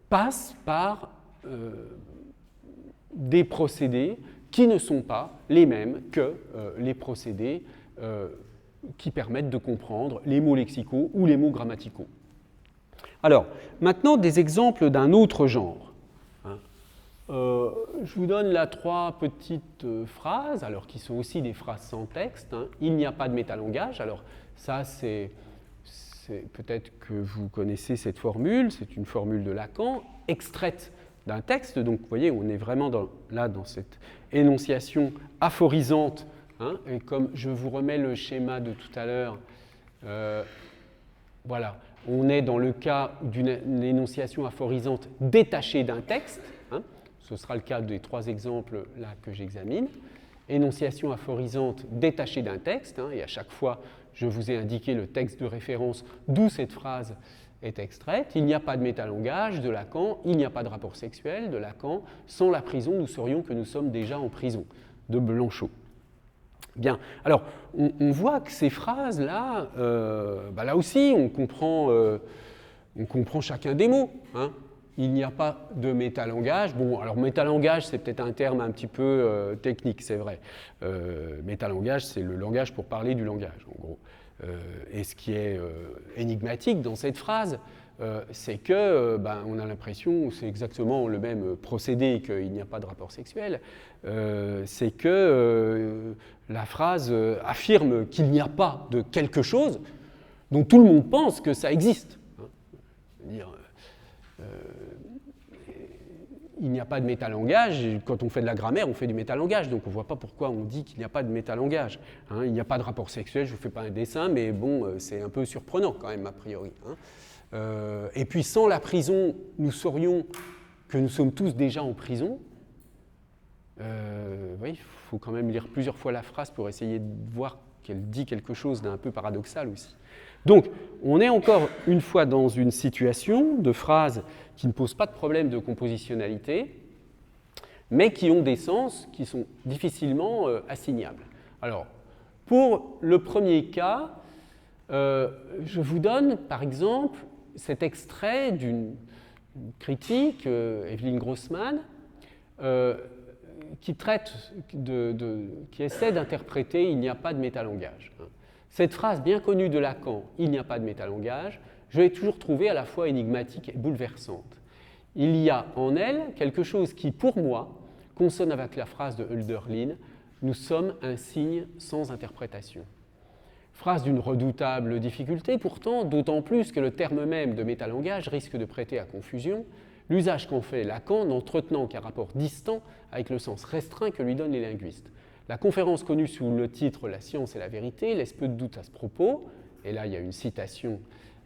passe par des procédés qui ne sont pas les mêmes que les procédés qui permettent de comprendre les mots lexicaux ou les mots grammaticaux. Alors, maintenant, des exemples d'un autre genre. Je vous donne là 3 petites phrases, alors qui sont aussi des phrases sans texte. Hein. Il n'y a pas de métalangage. Alors ça, c'est peut-être que vous connaissez cette formule. C'est une formule de Lacan, extraite d'un texte. Donc vous voyez, on est vraiment dans cette énonciation aphorisante. Hein. Et comme je vous remets le schéma de tout à l'heure, voilà, on est dans le cas d'une énonciation aphorisante détachée d'un texte. Hein. Ce sera le cas des 3 exemples là que j'examine. Énonciation aphorisante détachée d'un texte, hein, et à chaque fois, je vous ai indiqué le texte de référence d'où cette phrase est extraite. Il n'y a pas de métalangage de Lacan, il n'y a pas de rapport sexuel de Lacan. Sans la prison, nous saurions que nous sommes déjà en prison, de Blanchot. Bien, alors, on voit que ces phrases-là, là aussi, on comprend chacun des mots. Hein. Il n'y a pas de métalangage. Bon, alors métalangage, c'est peut-être un terme un petit peu technique, c'est vrai. Métalangage, c'est le langage pour parler du langage, en gros. Et ce qui est énigmatique dans cette phrase, c'est que on a l'impression, c'est exactement le même procédé qu'il n'y a pas de rapport sexuel, c'est que la phrase affirme qu'il n'y a pas de quelque chose dont tout le monde pense que ça existe. Hein. C'est-à-dire, il n'y a pas de métalangage, et quand on fait de la grammaire, on fait du métalangage, donc on ne voit pas pourquoi on dit qu'il n'y a pas de métalangage. Hein, il n'y a pas de rapport sexuel, je ne vous fais pas un dessin, mais bon, c'est un peu surprenant quand même, a priori. Hein. Et puis sans la prison, nous saurions que nous sommes tous déjà en prison. Oui, il faut quand même lire plusieurs fois la phrase pour essayer de voir qu'elle dit quelque chose d'un peu paradoxal aussi. Donc, on est encore une fois dans une situation de phrases qui ne posent pas de problème de compositionnalité, mais qui ont des sens qui sont difficilement assignables. Alors, pour le premier cas, je vous donne par exemple cet extrait d'une critique, Evelyn Grossman, qui essaie d'interpréter « il n'y a pas de métalangage ». Cette phrase bien connue de Lacan, « il n'y a pas de métalangage », je l'ai toujours trouvée à la fois énigmatique et bouleversante. Il y a en elle quelque chose qui, pour moi, consonne avec la phrase de Hölderlin « Nous sommes un signe sans interprétation ». Phrase d'une redoutable difficulté, pourtant, d'autant plus que le terme même de métalangage risque de prêter à confusion, l'usage qu'en fait Lacan n'entretenant qu'un rapport distant avec le sens restreint que lui donnent les linguistes. La conférence connue sous le titre « La science et la vérité » laisse peu de doute à ce propos, et là il y a une citation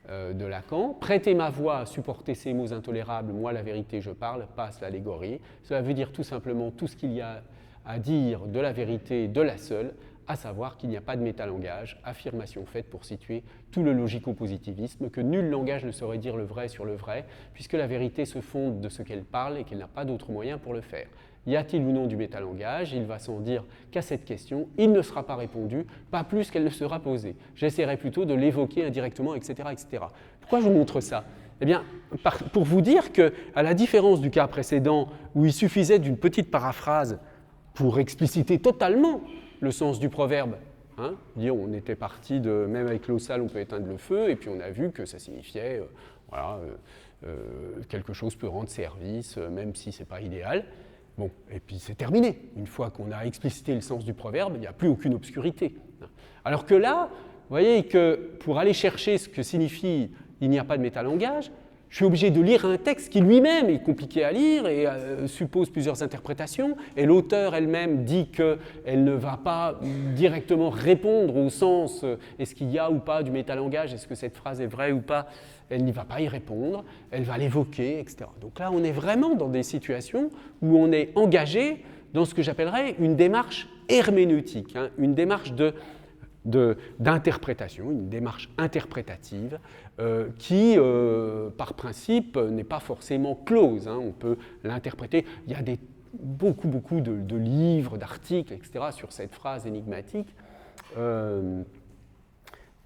de Lacan. « Prêtez ma voix à supporter ces mots intolérables, moi la vérité je parle, passe l'allégorie ». Cela veut dire tout simplement tout ce qu'il y a à dire de la vérité, de la seule, à savoir qu'il n'y a pas de métalangage, affirmation faite pour situer tout le logico-positivisme, que nul langage ne saurait dire le vrai sur le vrai, puisque la vérité se fonde de ce qu'elle parle et qu'elle n'a pas d'autre moyen pour le faire. Y a-t-il ou non du métalangage? Il va sans dire qu'à cette question, il ne sera pas répondu, pas plus qu'elle ne sera posée. J'essaierai plutôt de l'évoquer indirectement, etc., etc. Pourquoi je vous montre ça? Eh bien, pour vous dire qu'à la différence du cas précédent, où il suffisait d'une petite paraphrase pour expliciter totalement le sens du proverbe. Hein, on était parti de, même avec l'eau sale, on peut éteindre le feu, et puis on a vu que ça signifiait, quelque chose peut rendre service, même si ce n'est pas idéal. Bon, et puis c'est terminé. Une fois qu'on a explicité le sens du proverbe, il n'y a plus aucune obscurité. Alors que là, vous voyez que pour aller chercher ce que signifie « il n'y a pas de métalangage », je suis obligé de lire un texte qui lui-même est compliqué à lire et suppose plusieurs interprétations. Et l'auteur elle-même dit qu'elle ne va pas directement répondre au sens est-ce qu'il y a ou pas du métalangage, est-ce que cette phrase est vraie ou pas. Elle n'y va pas y répondre, elle va l'évoquer, etc. Donc là, on est vraiment dans des situations où on est engagé dans ce que j'appellerais une démarche herméneutique, hein, une démarche d'interprétation, une démarche interprétative qui, par principe, n'est pas forcément close. Hein, on peut l'interpréter. Il y a beaucoup de livres, d'articles, etc., sur cette phrase énigmatique.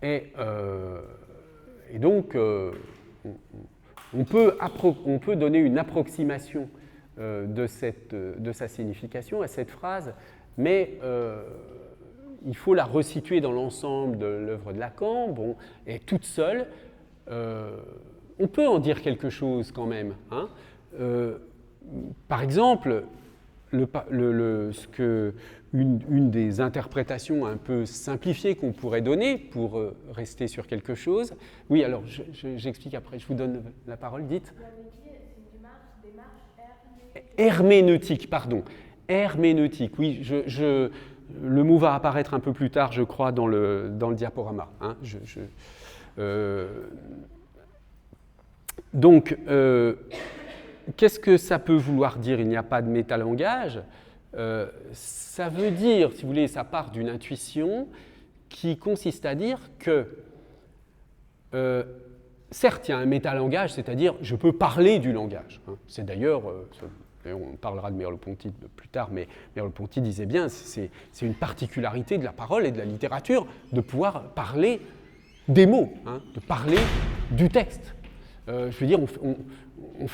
Et donc, on peut donner une approximation de sa signification à cette phrase, mais il faut la resituer dans l'ensemble de l'œuvre de Lacan, et toute seule. On peut en dire quelque chose quand même. Hein. Par exemple, une des interprétations un peu simplifiées qu'on pourrait donner pour rester sur quelque chose. Oui, alors j'explique après, je vous donne la parole, dites. C'est une démarche herméneutique, pardon. Herméneutique, oui, le mot va apparaître un peu plus tard, je crois, dans le diaporama. Hein. Donc, qu'est-ce que ça peut vouloir dire? Il n'y a pas de métalangage. Ça veut dire, si vous voulez, ça part d'une intuition qui consiste à dire que, certes, il y a un métalangage, c'est-à-dire je peux parler du langage. Hein. C'est d'ailleurs, on parlera de Merleau-Ponty plus tard, mais Merleau-Ponty disait bien, c'est une particularité de la parole et de la littérature de pouvoir parler des mots, hein, de parler du texte. Je veux dire, on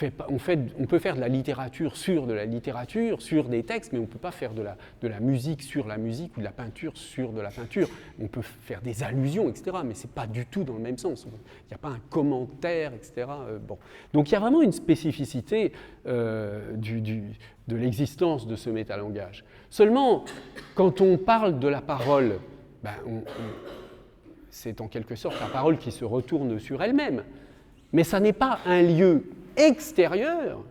peut faire de la littérature sur de la littérature, sur des textes, mais on ne peut pas faire de la musique sur la musique ou de la peinture sur de la peinture. On peut faire des allusions, etc., mais ce n'est pas du tout dans le même sens. Il n'y a pas un commentaire, etc. Donc il y a vraiment une spécificité de l'existence de ce métalangage. Seulement, quand on parle de la parole, c'est en quelque sorte la parole qui se retourne sur elle-même. Mais ça n'est pas un lieu extérieur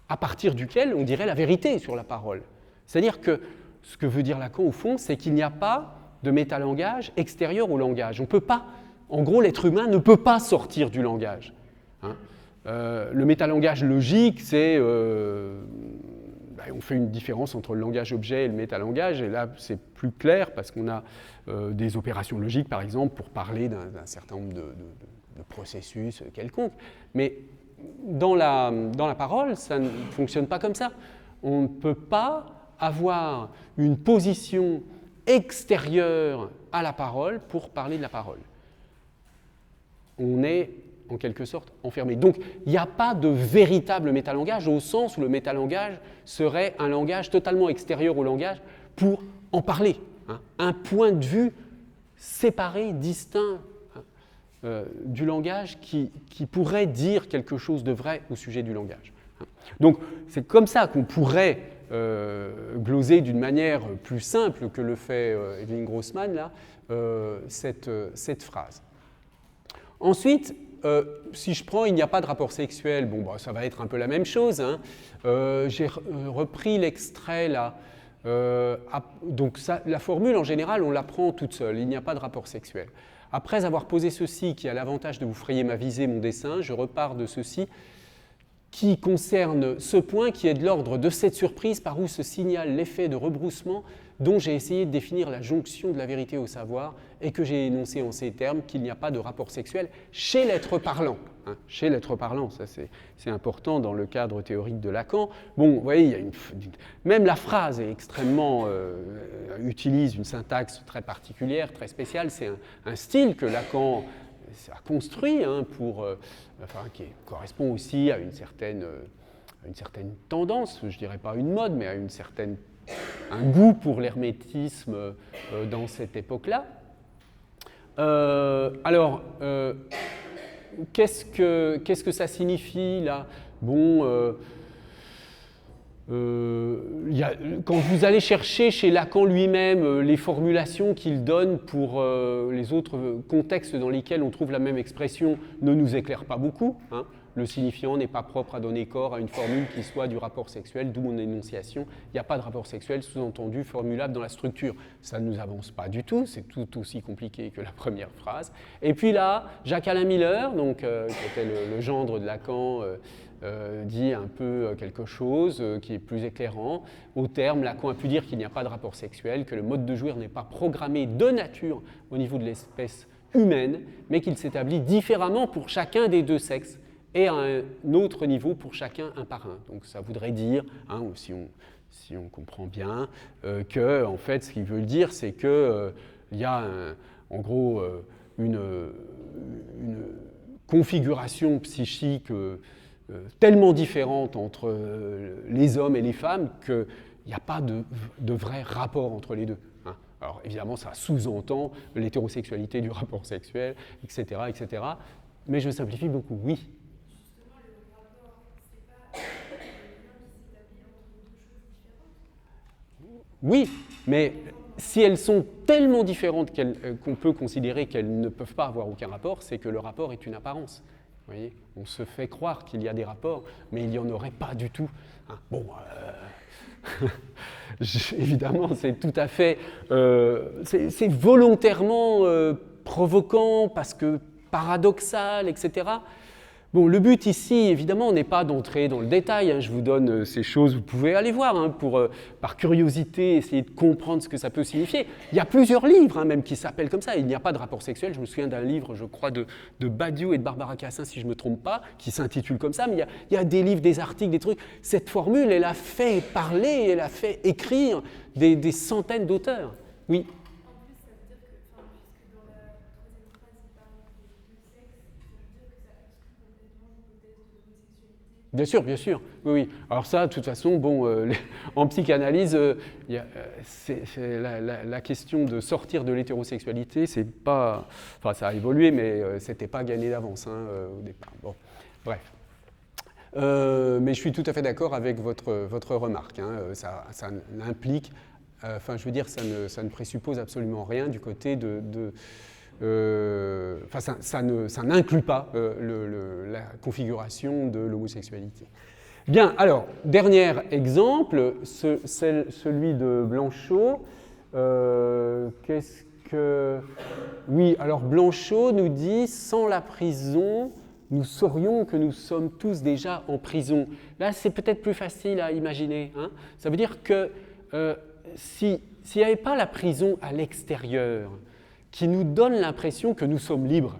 à partir duquel on dirait la vérité sur la parole. C'est-à-dire que ce que veut dire Lacan, au fond, c'est qu'il n'y a pas de métalangage extérieur au langage. On peut pas, en gros, l'être humain ne peut pas sortir du langage. Hein. Le métalangage logique, c'est... on fait une différence entre le langage-objet et le métalangage, et là, c'est plus clair parce qu'on a des opérations logiques, par exemple, pour parler d'un certain nombre de processus quelconque. Mais dans la parole, ça ne fonctionne pas comme ça. On ne peut pas avoir une position extérieure à la parole pour parler de la parole. On est en quelque sorte enfermé. Donc, il n'y a pas de véritable métalangage au sens où le métalangage serait un langage totalement extérieur au langage pour en parler. Hein. Un point de vue séparé, distinct. du langage qui pourrait dire quelque chose de vrai au sujet du langage. Donc c'est comme ça qu'on pourrait gloser d'une manière plus simple que le fait Evelyn Grossman, là, cette phrase. Ensuite, si je prends « il n'y a pas de rapport sexuel », bon, bah, ça va être un peu la même chose. Hein. J'ai repris l'extrait là. Donc ça, la formule, en général, on la prend toute seule. Il n'y a pas de rapport sexuel. Après avoir posé ceci, qui a l'avantage de vous frayer ma visée, mon dessin, je repars de ceci, qui concerne ce point qui est de l'ordre de cette surprise par où se signale l'effet de rebroussement dont j'ai essayé de définir la jonction de la vérité au savoir et que j'ai énoncé en ces termes qu'il n'y a pas de rapport sexuel chez l'être parlant. Hein, chez l'être parlant, ça c'est important dans le cadre théorique de Lacan. Bon, vous voyez, il y a même la phrase est extrêmement utilise une syntaxe très particulière, très spéciale. C'est un style que Lacan a construit hein, qui correspond aussi à une certaine tendance, je dirais pas une mode, mais à un goût pour l'hermétisme dans cette époque-là. Alors, qu'est-ce que ça signifie là? Bon, quand vous allez chercher chez Lacan lui-même les formulations qu'il donne pour les autres contextes dans lesquels on trouve la même expression ne nous éclairent pas beaucoup. Hein. Le signifiant n'est pas propre à donner corps à une formule qui soit du rapport sexuel, d'où mon énonciation. Il n'y a pas de rapport sexuel sous-entendu formulable dans la structure. Ça ne nous avance pas du tout, c'est tout aussi compliqué que la première phrase. Et puis là, Jacques-Alain Miller, donc, qui était le gendre de Lacan, dit un peu quelque chose qui est plus éclairant. Au terme, Lacan a pu dire qu'il n'y a pas de rapport sexuel, que le mode de jouir n'est pas programmé de nature au niveau de l'espèce humaine, mais qu'il s'établit différemment pour chacun des deux sexes et à un autre niveau pour chacun un par un. Donc ça voudrait dire, hein, si on comprend bien, que en fait ce qu'il veut dire c'est qu'il y a en gros une configuration psychique tellement différente entre les hommes et les femmes qu'il n'y a pas de vrai rapport entre les deux. Hein. Alors évidemment ça sous-entend l'hétérosexualité du rapport sexuel, etc., etc. Mais je simplifie beaucoup, oui. Oui, mais si elles sont tellement différentes qu'on peut considérer qu'elles ne peuvent pas avoir aucun rapport, c'est que le rapport est une apparence. Vous voyez, on se fait croire qu'il y a des rapports, mais il n'y en aurait pas du tout. Hein, bon, évidemment, c'est tout à fait... c'est volontairement provoquant, parce que paradoxal, etc. Bon, le but ici, évidemment, n'est pas d'entrer dans le détail. Hein, je vous donne ces choses, vous pouvez aller voir, hein, pour, par curiosité, essayer de comprendre ce que ça peut signifier. Il y a plusieurs livres, hein, même, qui s'appellent comme ça. Il n'y a pas de rapport sexuel. Je me souviens d'un livre, je crois, de Badiou et de Barbara Cassin, si je ne me trompe pas, qui s'intitule comme ça. Mais il y a des livres, des articles, des trucs. Cette formule, elle a fait parler, elle a fait écrire des centaines d'auteurs. Oui. Bien sûr, oui, oui. Alors ça, de toute façon, bon, en psychanalyse, la question de sortir de l'hétérosexualité, c'est pas, enfin, ça a évolué, mais c'était pas gagné d'avance hein, au départ. Bon, bref. Mais je suis tout à fait d'accord avec votre remarque. Hein, ça implique, enfin, je veux dire, ça ne présuppose absolument rien du côté enfin, ça n'inclut pas la configuration de l'homosexualité. Bien, alors, dernier exemple, celui de Blanchot. Qu'est-ce que... Oui, alors Blanchot nous dit « Sans la prison, nous saurions que nous sommes tous déjà en prison ». Là, c'est peut-être plus facile à imaginer. Hein. Ça veut dire que s'il n'y avait pas la prison à l'extérieur, qui nous donne l'impression que nous sommes libres,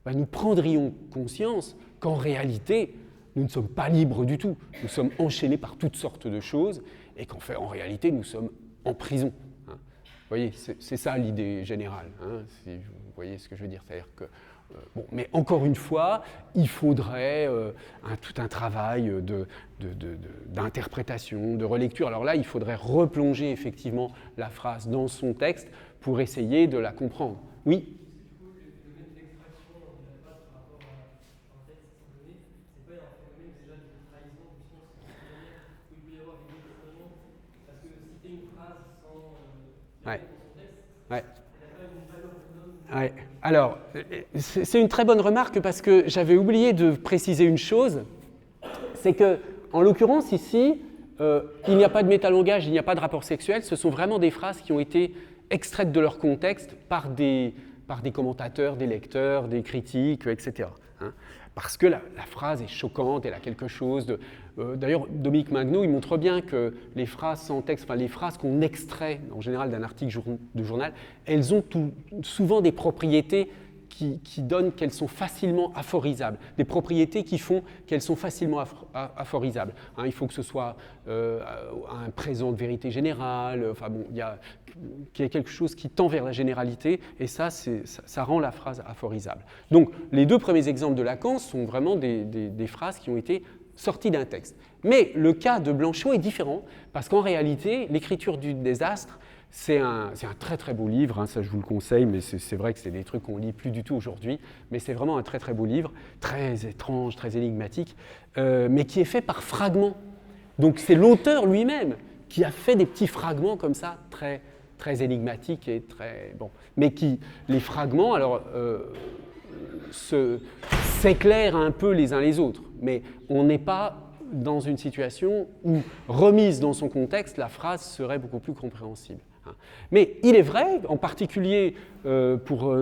ben nous prendrions conscience qu'en réalité, nous ne sommes pas libres du tout. Nous sommes enchaînés par toutes sortes de choses et qu'en fait, en réalité, nous sommes en prison. Hein. Vous voyez, c'est ça l'idée générale, hein, si vous voyez ce que je veux dire. C'est-à-dire que, bon, mais encore une fois, il faudrait tout un travail d'interprétation, de relecture. Alors là, il faudrait replonger effectivement la phrase dans son texte pour essayer de la comprendre. Oui ? Ouais. Ouais. Ouais. Alors, c'est une très bonne remarque parce que j'avais oublié de préciser une chose, c'est que, en l'occurrence ici, il n'y a pas de métalangage, il n'y a pas de rapport sexuel, ce sont vraiment des phrases qui ont été extraites de leur contexte par des commentateurs, des lecteurs, des critiques, etc. Hein, parce que la phrase est choquante, elle a quelque chose de... D'ailleurs, Dominique Magno, il montre bien que les phrases sans texte, enfin les phrases qu'on extrait en général d'un article de journal, elles ont souvent des propriétés qui donnent qu'elles sont facilement aphorisables, des propriétés qui font qu'elles sont facilement aphorisables. Hein, il faut que ce soit un présent de vérité générale, enfin bon, qu'il y ait quelque chose qui tend vers la généralité, et ça rend la phrase aphorisable. Donc, les deux premiers exemples de Lacan sont vraiment des phrases qui ont été sorties d'un texte. Mais le cas de Blanchot est différent, parce qu'en réalité, l'écriture du désastre, c'est un très très beau livre, hein, ça je vous le conseille, mais c'est vrai que c'est des trucs qu'on lit plus du tout aujourd'hui, mais c'est vraiment un très très beau livre, très étrange, très énigmatique, mais qui est fait par fragments. Donc c'est l'auteur lui-même qui a fait des petits fragments comme ça, très, très énigmatiques et très... Bon, mais les fragments, alors, s'éclairent un peu les uns les autres, mais on n'est pas dans une situation où, remise dans son contexte, la phrase serait beaucoup plus compréhensible. Mais il est vrai, en particulier pour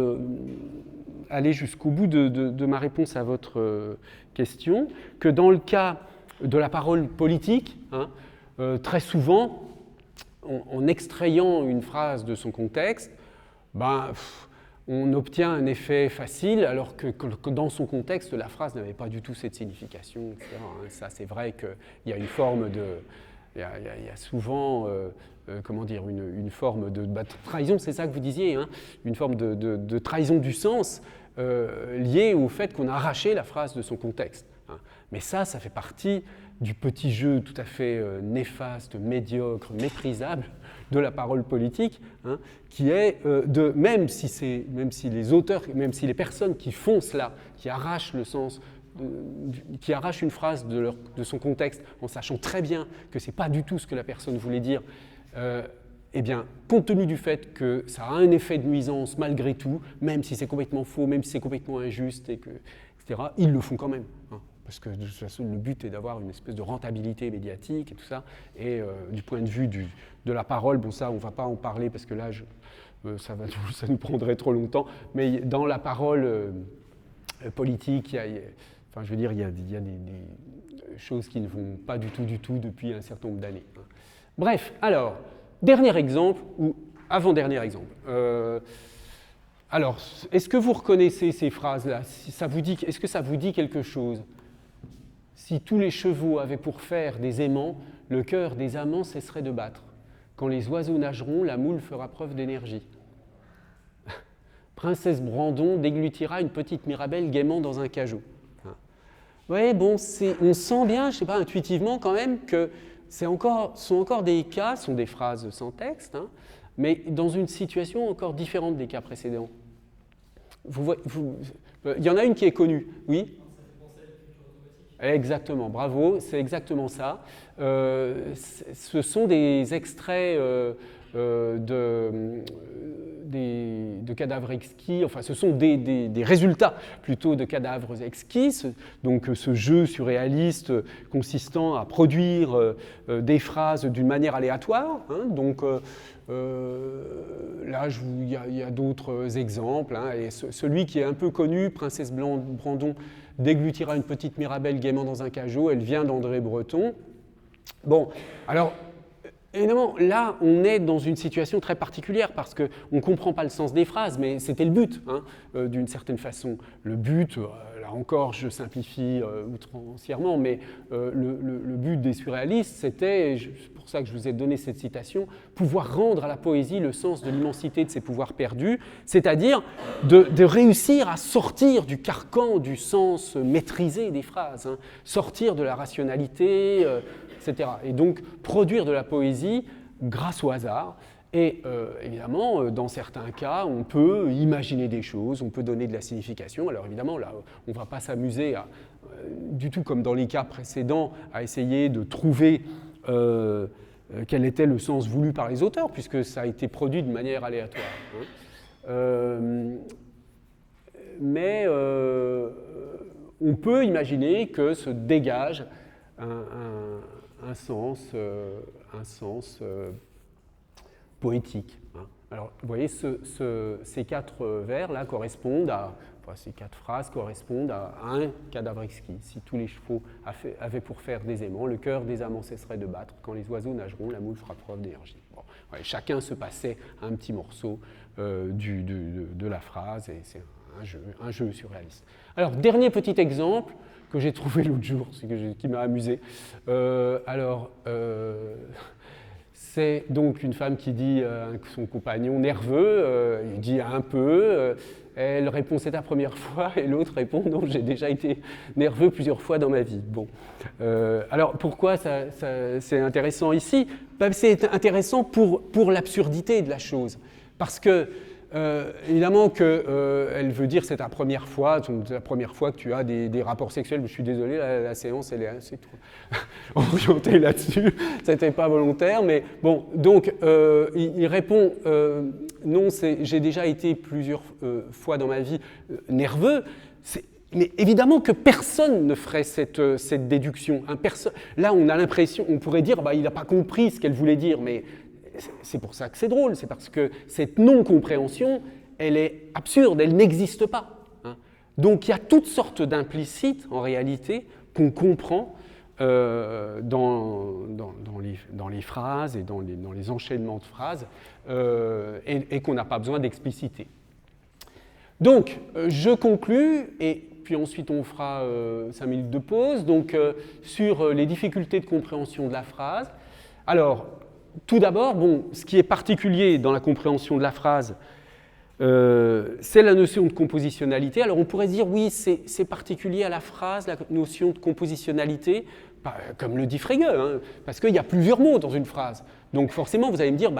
aller jusqu'au bout de ma réponse à votre question, que dans le cas de la parole politique, hein, très souvent, en extrayant une phrase de son contexte, on obtient un effet facile, alors que dans son contexte, la phrase n'avait pas du tout cette signification, etc. Ça, c'est vrai qu'il y a une forme de... Il y a souvent, comment dire, une forme de trahison, c'est ça que vous disiez, hein, une forme de trahison du sens liée au fait qu'on a arraché la phrase de son contexte. Hein. Mais ça fait partie du petit jeu tout à fait néfaste, médiocre, méprisable de la parole politique, hein, qui est même si les auteurs, même si les personnes qui font cela, qui arrachent le sens, qui arrachent une phrase de son contexte en sachant très bien que ce n'est pas du tout ce que la personne voulait dire, eh bien, compte tenu du fait que ça a un effet de nuisance malgré tout, même si c'est complètement faux, même si c'est complètement injuste, etc., ils le font quand même. Hein. Parce que de toute façon, le but est d'avoir une espèce de rentabilité médiatique et tout ça. Et du point de vue de la parole, bon ça, on ne va pas en parler parce que là, ça nous prendrait trop longtemps. Mais dans la parole politique, il y a des choses qui ne vont pas du tout depuis un certain nombre d'années. Bref, alors, dernier exemple, ou avant-dernier exemple. Alors, est-ce que vous reconnaissez ces phrases-là? Est-ce que ça vous dit quelque chose? Si tous les chevaux avaient pour faire des aimants, le cœur des amants cesserait de battre. Quand les oiseaux nageront, la moule fera preuve d'énergie. Princesse Brandon déglutira une petite Mirabelle gaiement dans un cajot. Oui, bon, on sent bien, je ne sais pas, intuitivement quand même, que sont encore des cas, sont des phrases sans texte, hein, mais dans une situation encore différente des cas précédents. Il y en a une qui est connue, oui? Exactement, bravo, c'est exactement ça. Ce sont des extraits de cadavres exquis, enfin ce sont des résultats plutôt de cadavres exquis, donc ce jeu surréaliste consistant à produire des phrases d'une manière aléatoire, hein, donc là il y a d'autres exemples, hein, et celui qui est un peu connu, Princesse Brandon déglutira une petite Mirabelle gaiement dans un cajot, elle vient d'André Breton. Bon, alors évidemment, là, on est dans une situation très particulière parce qu'on ne comprend pas le sens des phrases, mais c'était le but, hein, d'une certaine façon. Le but, là encore, je simplifie outrancièrement, mais le but des surréalistes, c'était, c'est pour ça que je vous ai donné cette citation, pouvoir rendre à la poésie le sens de l'immensité de ses pouvoirs perdus, c'est-à-dire de réussir à sortir du carcan du sens maîtrisé des phrases, hein, sortir de la rationalité, etc. Et donc produire de la poésie grâce au hasard. Et évidemment, dans certains cas, on peut imaginer des choses, on peut donner de la signification. Alors évidemment, là, on ne va pas s'amuser du tout comme dans les cas précédents, à essayer de trouver quel était le sens voulu par les auteurs, puisque ça a été produit de manière aléatoire. Mais on peut imaginer que se dégage un sens poétique. Alors, vous voyez, ces 4 vers-là correspondent ces 4 phrases correspondent à un cadavre exquis. Si tous les chevaux avaient pour faire des aimants, le cœur des amants cesserait de battre. Quand les oiseaux nageront, la moule fera preuve d'énergie. Bon, ouais, chacun se passait un petit morceau de la phrase, et c'est un jeu surréaliste. Alors, dernier petit exemple que j'ai trouvé l'autre jour, qui m'a amusé. C'est donc une femme qui dit à son compagnon nerveux, il dit un peu, elle répond c'est ta première fois, et l'autre répond non, j'ai déjà été nerveux plusieurs fois dans ma vie. Bon. Alors pourquoi c'est intéressant ici? C'est intéressant pour l'absurdité de la chose, parce que évidemment qu'elle veut dire c'est ta première fois, la première fois que tu as des rapports sexuels. Je suis désolé, la séance elle est assez orientée là-dessus, c'était pas volontaire, mais bon, donc il répond non, j'ai déjà été plusieurs fois dans ma vie nerveux. Mais évidemment que personne ne ferait cette déduction. Là, on a l'impression, on pourrait dire, il n'a pas compris ce qu'elle voulait dire, mais c'est pour ça que c'est drôle, c'est parce que cette non-compréhension, elle est absurde, elle n'existe pas. Donc il y a toutes sortes d'implicites, en réalité, qu'on comprend dans les phrases et dans les enchaînements de phrases, et qu'on n'a pas besoin d'expliciter. Donc, je conclus, et puis ensuite on fera 5 minutes de pause, donc sur les difficultés de compréhension de la phrase. Alors, tout d'abord, ce qui est particulier dans la compréhension de la phrase, c'est la notion de compositionnalité. Alors on pourrait dire, oui, c'est particulier à la phrase, la notion de compositionnalité, comme le dit Frege, parce qu'il y a plusieurs mots dans une phrase. Donc forcément, vous allez me dire,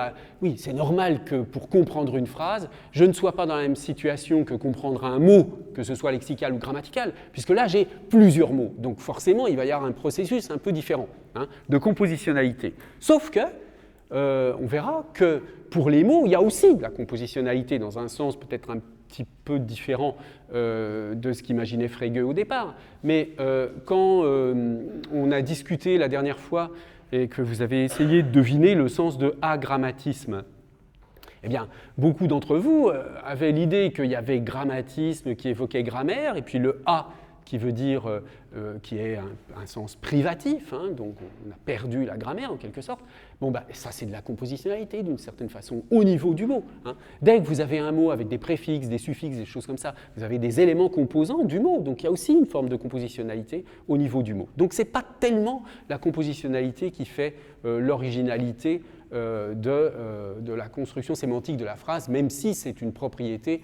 oui, c'est normal que pour comprendre une phrase, je ne sois pas dans la même situation que comprendre un mot, que ce soit lexical ou grammatical, puisque là, j'ai plusieurs mots. Donc forcément, il va y avoir un processus un peu différent de compositionnalité. Sauf que, on verra que pour les mots, il y a aussi de la compositionnalité dans un sens peut-être un petit peu différent de ce qu'imaginait Frege au départ. Mais quand on a discuté la dernière fois et que vous avez essayé de deviner le sens de agrammatisme, eh bien, beaucoup d'entre vous avaient l'idée qu'il y avait grammatisme qui évoquait grammaire, et puis le A qui veut dire, qui est un sens privatif, donc on a perdu la grammaire en quelque sorte. Ça c'est de la compositionnalité d'une certaine façon, au niveau du mot. Dès que vous avez un mot avec des préfixes, des suffixes, des choses comme ça, vous avez des éléments composants du mot, donc il y a aussi une forme de compositionnalité au niveau du mot. Donc ce n'est pas tellement la compositionnalité qui fait l'originalité de la construction sémantique de la phrase, même si c'est une propriété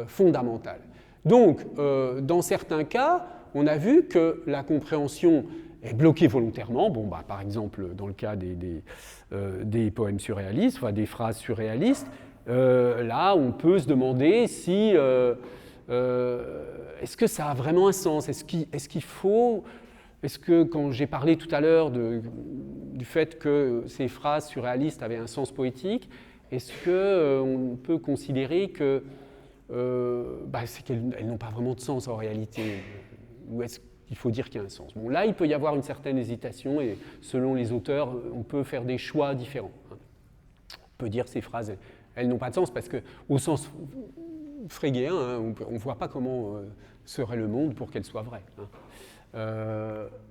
fondamentale. Donc, dans certains cas, on a vu que la compréhension est bloquée volontairement. Par exemple, dans le cas des poèmes surréalistes, enfin des phrases surréalistes, là, on peut se demander si est-ce que ça a vraiment un sens ? Est-ce que quand j'ai parlé tout à l'heure du fait que ces phrases surréalistes avaient un sens poétique, est-ce qu'on peut considérer que c'est qu'elles n'ont pas vraiment de sens en réalité, ou est-ce qu'il faut dire qu'il y a un sens? Là, il peut y avoir une certaine hésitation, et selon les auteurs, on peut faire des choix différents. On peut dire que ces phrases, elles n'ont pas de sens, parce qu'au sens frégéen, on ne voit pas comment serait le monde pour qu'elle soit vraie.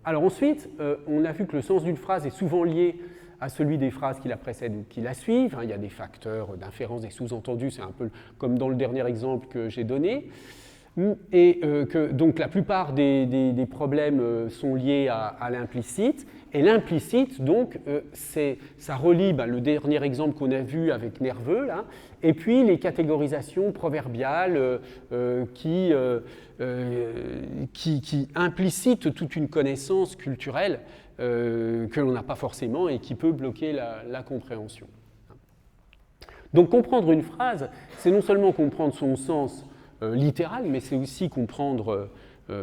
Alors ensuite, on a vu que le sens d'une phrase est souvent lié à celui des phrases qui la précèdent ou qui la suivent. Il y a des facteurs d'inférence, des sous-entendus, c'est un peu comme dans le dernier exemple que j'ai donné. Et que donc la plupart des problèmes sont liés à l'implicite. Et l'implicite, donc, ça relie le dernier exemple qu'on a vu avec nerveux, là, et puis les catégorisations proverbiales qui implicitent toute une connaissance culturelle que l'on n'a pas forcément et qui peut bloquer la compréhension. Donc comprendre une phrase, c'est non seulement comprendre son sens littéral, mais c'est aussi comprendre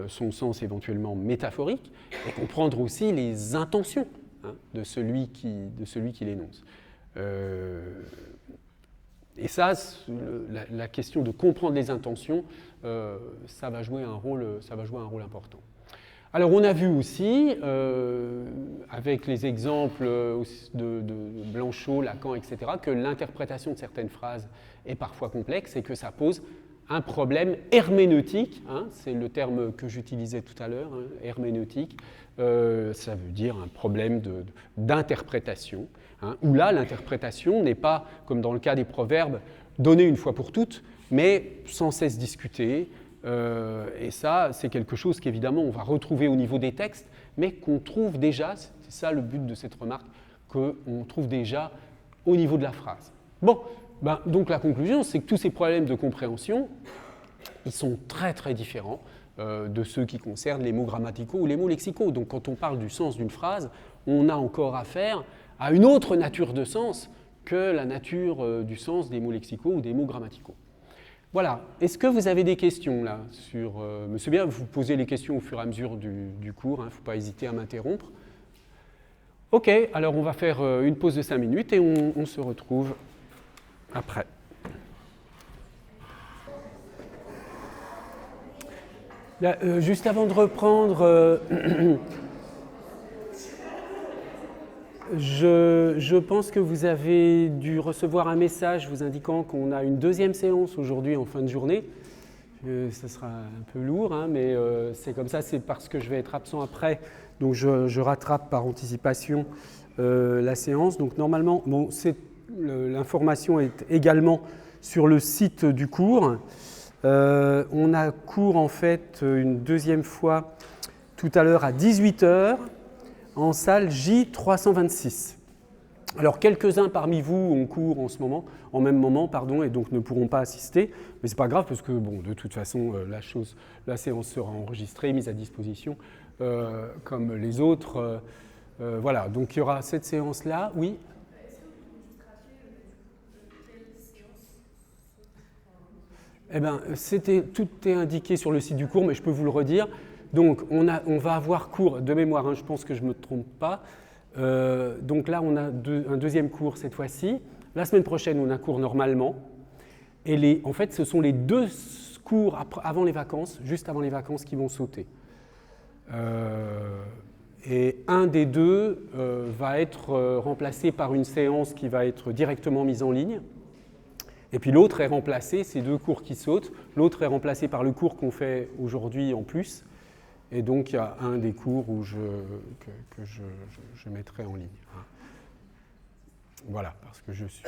son sens éventuellement métaphorique, et comprendre aussi les intentions hein, de celui qui l'énonce. Et ça, la question de comprendre les intentions, ça va jouer un rôle important. Alors on a vu aussi, avec les exemples de Blanchot, Lacan, etc., que l'interprétation de certaines phrases est parfois complexe et que ça pose un problème herméneutique, hein, c'est le terme que j'utilisais tout à l'heure, hein, herméneutique, ça veut dire un problème d'interprétation, hein, où là l'interprétation n'est pas, comme dans le cas des proverbes, donnée une fois pour toutes, mais sans cesse discutée. Et ça, c'est quelque chose qu'évidemment on va retrouver au niveau des textes, mais qu'on trouve déjà, c'est ça le but de cette remarque, qu'on trouve déjà au niveau de la phrase. Bon, donc la conclusion, c'est que tous ces problèmes de compréhension, ils sont très très différents de ceux qui concernent les mots grammaticaux ou les mots lexicaux. Donc quand on parle du sens d'une phrase, on a encore affaire à une autre nature de sens que la nature du sens des mots lexicaux ou des mots grammaticaux. Voilà. Est-ce que vous avez des questions là sur... mais c'est bien, vous posez les questions au fur et à mesure du cours, il ne faut pas hésiter à m'interrompre. Ok, alors on va faire une pause de 5 minutes et on se retrouve après. Là, juste avant de reprendre, je pense que vous avez dû recevoir un message vous indiquant qu'on a une deuxième séance aujourd'hui en fin de journée. Ça sera un peu lourd, hein, mais c'est comme ça, c'est parce que je vais être absent après, donc je rattrape par anticipation la séance. Donc normalement, bon, l'information est également sur le site du cours. On a cours en fait une deuxième fois tout à l'heure à 18h en salle J326. Alors quelques-uns parmi vous ont cours en même moment, et donc ne pourront pas assister, mais c'est pas grave parce que bon, de toute façon la séance sera enregistrée, mise à disposition comme les autres. Voilà, donc il y aura cette séance-là, oui. Eh bien, tout est indiqué sur le site du cours, mais je peux vous le redire. Donc, on va avoir cours de mémoire, hein, je pense que je ne me trompe pas. Donc là, on a un deuxième cours cette fois-ci. La semaine prochaine, on a cours normalement. Et en fait, ce sont les 2 cours avant les vacances, juste avant les vacances, qui vont sauter. Et un des 2 va être remplacé par une séance qui va être directement mise en ligne. Et puis l'autre est remplacé, ces 2 cours qui sautent, l'autre est remplacé par le cours qu'on fait aujourd'hui en plus. Et donc il y a un des cours que je mettrai en ligne. Voilà, parce que je suis...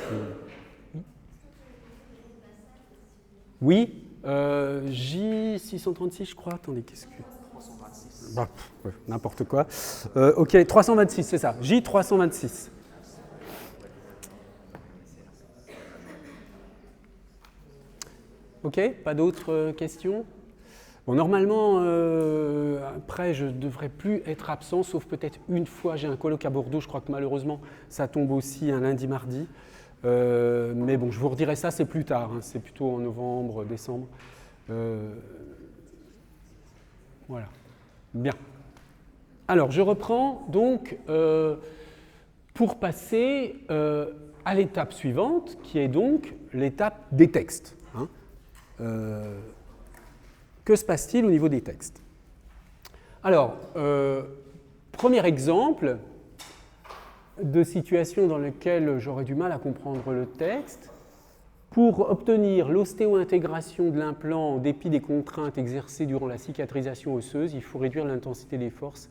Oui, J636 je crois, attendez, qu'est-ce que... 326. Bah, ouais, n'importe quoi. Ok, 326, c'est ça, J326. Ok, pas d'autres questions? Bon, normalement, après, je ne devrais plus être absent, sauf peut-être une fois, j'ai un colloque à Bordeaux, je crois que malheureusement, ça tombe aussi un lundi, mardi. Mais bon, je vous redirai ça, c'est plus tard, hein, c'est plutôt en novembre, décembre. Voilà, bien. Alors, je reprends donc pour passer à l'étape suivante, qui est donc l'étape des textes. Hein. Que se passe-t-il au niveau des textes? Alors, premier exemple de situation dans laquelle j'aurais du mal à comprendre le texte. Pour obtenir l'ostéo-intégration de l'implant en dépit des contraintes exercées durant la cicatrisation osseuse, il faut réduire l'intensité des forces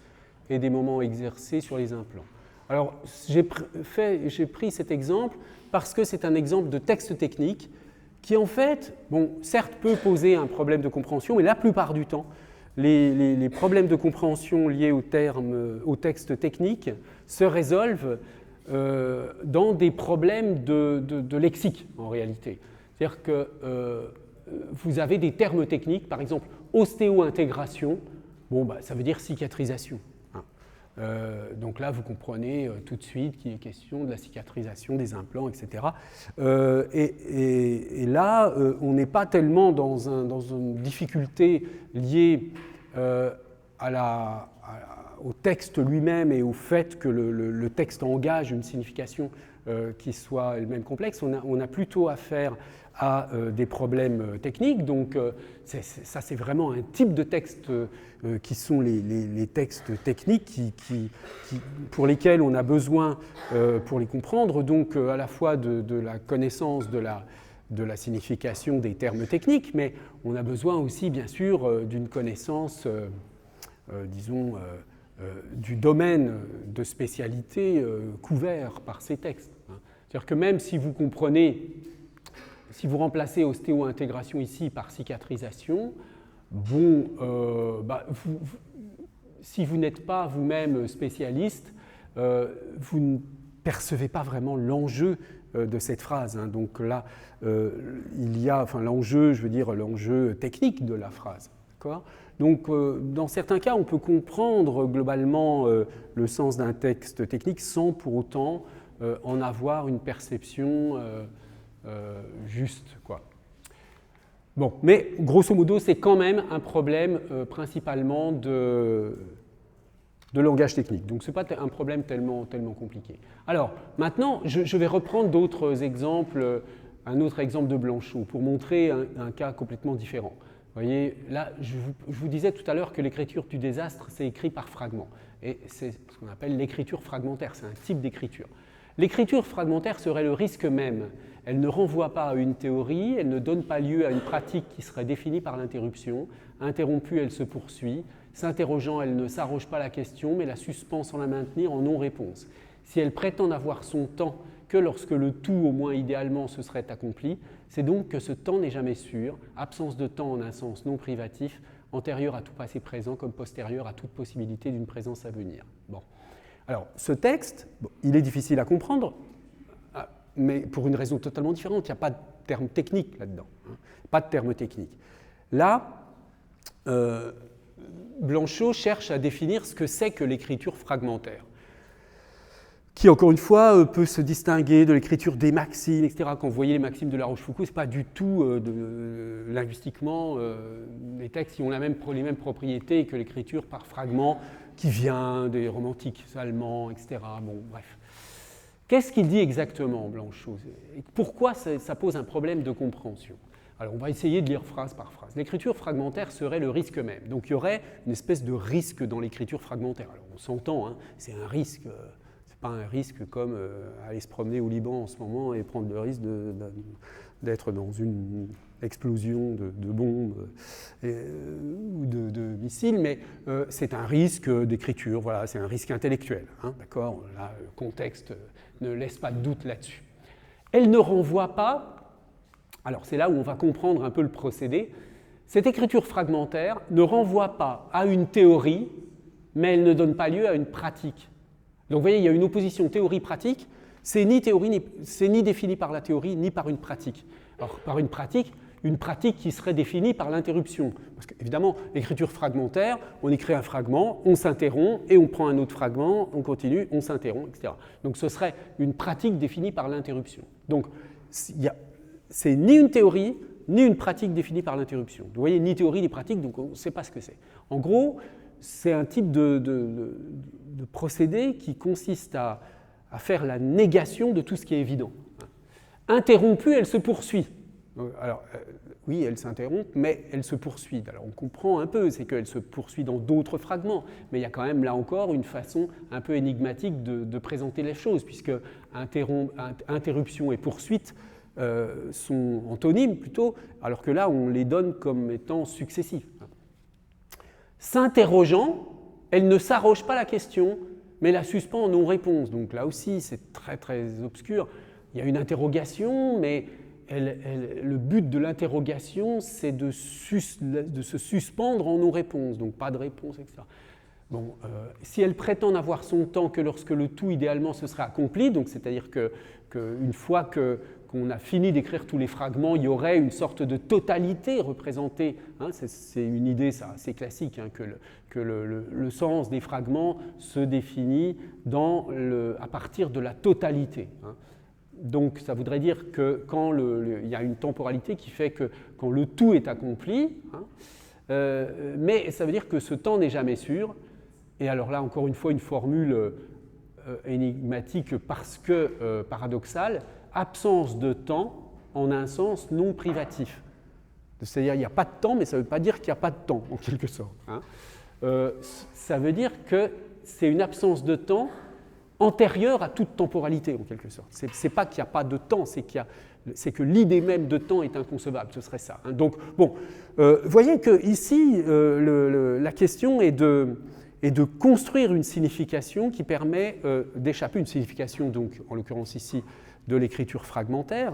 et des moments exercés sur les implants. Alors, j'ai pris cet exemple parce que c'est un exemple de texte technique qui en fait, bon, certes peut poser un problème de compréhension, mais la plupart du temps, les problèmes de compréhension liés au texte technique se résolvent dans des problèmes de lexique en réalité. C'est-à-dire que vous avez des termes techniques, par exemple ostéo-intégration, bon, bah, ça veut dire cicatrisation. Donc là, vous comprenez tout de suite qu'il est question de la cicatrisation des implants, etc. Et là, on n'est pas tellement dans une difficulté liée au texte lui-même et au fait que le texte engage une signification qui soit elle-même complexe. On a plutôt affaire à des problèmes techniques. Donc ça, c'est vraiment un type de texte qui sont les textes techniques pour lesquels on a besoin, pour les comprendre, donc à la fois de la connaissance de la signification des termes techniques, mais on a besoin aussi, bien sûr, d'une connaissance, disons, du domaine de spécialité couvert par ces textes. C'est-à-dire que même si vous comprenez, si vous remplacez ostéo-intégration ici par cicatrisation, bon, si vous n'êtes pas vous-même spécialiste, vous ne percevez pas vraiment l'enjeu de cette phrase. Hein. Donc là, il y a, enfin l'enjeu, je veux dire l'enjeu technique de la phrase. D'accord ? Donc dans certains cas, on peut comprendre globalement le sens d'un texte technique sans pour autant en avoir une perception juste, quoi. Bon, mais grosso modo, c'est quand même un problème principalement de langage technique. Donc, ce n'est pas un problème tellement compliqué. Alors, maintenant, je vais reprendre d'autres exemples, un autre exemple de Blanchot, pour montrer un cas complètement différent. Vous voyez, là, je vous disais tout à l'heure que l'écriture du désastre, c'est écrit par fragments. Et c'est ce qu'on appelle l'écriture fragmentaire, c'est un type d'écriture. L'écriture fragmentaire serait le risque même. Elle ne renvoie pas à une théorie, elle ne donne pas lieu à une pratique qui serait définie par l'interruption. Interrompue, elle se poursuit. S'interrogeant, elle ne s'arroge pas la question, mais la suspend sans la maintenir en non-réponse. Si elle prétend n'avoir son temps que lorsque le tout, au moins idéalement, se serait accompli, c'est donc que ce temps n'est jamais sûr, absence de temps en un sens non privatif, antérieur à tout passé présent comme postérieur à toute possibilité d'une présence à venir. Bon. Alors, ce texte, bon, il est difficile à comprendre, mais pour une raison totalement différente. Il n'y a pas de terme technique là-dedans. Hein. Pas de terme technique. Là, Blanchot cherche à définir ce que c'est que l'écriture fragmentaire, qui, encore une fois, peut se distinguer de l'écriture des maximes, etc. Quand vous voyez les maximes de La Rochefoucauld, ce n'est pas du tout linguistiquement les textes qui ont les mêmes propriétés que l'écriture par fragments qui vient des romantiques allemands, etc. Bon, bref. Qu'est-ce qu'il dit exactement, Blanchot ? Et pourquoi ça pose un problème de compréhension ? Alors, on va essayer de lire phrase par phrase. L'écriture fragmentaire serait le risque même. Donc, il y aurait une espèce de risque dans l'écriture fragmentaire. Alors, on s'entend, hein, c'est un risque, c'est pas un risque comme aller se promener au Liban en ce moment et prendre le risque d'être dans une explosion de bombes ou de missiles, mais c'est un risque d'écriture, voilà, c'est un risque intellectuel. Hein, d'accord ? Là, le contexte ne laisse pas de doute là-dessus. Elle ne renvoie pas, alors c'est là où on va comprendre un peu le procédé, cette écriture fragmentaire ne renvoie pas à une théorie, mais elle ne donne pas lieu à une pratique. Donc vous voyez, il y a une opposition théorie-pratique, c'est ni défini par la théorie, ni par une pratique. Alors par une pratique qui serait définie par l'interruption. Parce qu'évidemment, l'écriture fragmentaire, on écrit un fragment, on s'interrompt, et on prend un autre fragment, on continue, on s'interrompt, etc. Donc ce serait une pratique définie par l'interruption. Donc c'est ni une théorie, ni une pratique définie par l'interruption. Vous voyez, ni théorie, ni pratique, donc on ne sait pas ce que c'est. En gros, c'est un type de procédé qui consiste à faire la négation de tout ce qui est évident. Interrompue, elle se poursuit. Alors, oui, elle s'interrompt, mais elle se poursuit. Alors, on comprend un peu, c'est qu'elle se poursuit dans d'autres fragments, mais il y a quand même, là encore, une façon un peu énigmatique de présenter les choses, puisque interruption et poursuite sont antonymes, plutôt, alors que là, on les donne comme étant successifs. S'interrogeant, elle ne s'arroge pas la question, mais la suspend en non-réponse. Donc là aussi, c'est très, très obscur. Il y a une interrogation, mais le but de l'interrogation, c'est de se suspendre en non-réponse, donc pas de réponse, etc. Bon, si elle prétend n'avoir son temps que lorsque le tout, idéalement, se serait accompli, donc c'est-à-dire qu'une fois qu'on a fini d'écrire tous les fragments, il y aurait une sorte de totalité représentée. Hein, c'est une idée, ça, assez classique, hein, que le sens des fragments se définit à partir de la totalité. Hein. Donc, ça voudrait dire que quand il y a une temporalité qui fait que quand le tout est accompli, hein, mais ça veut dire que ce temps n'est jamais sûr, et alors là, encore une fois, une formule énigmatique parce que paradoxale, absence de temps en un sens non privatif. C'est-à-dire qu'il n'y a pas de temps, mais ça ne veut pas dire qu'il n'y a pas de temps, en quelque sorte. Hein. Ça veut dire que c'est une absence de temps antérieure à toute temporalité, en quelque sorte. Ce n'est pas qu'il n'y a pas de temps, c'est que l'idée même de temps est inconcevable, ce serait ça. Hein. Donc, bon, voyez qu'ici, la question est de construire une signification qui permet d'échapper, une signification, donc, en l'occurrence ici, de l'écriture fragmentaire,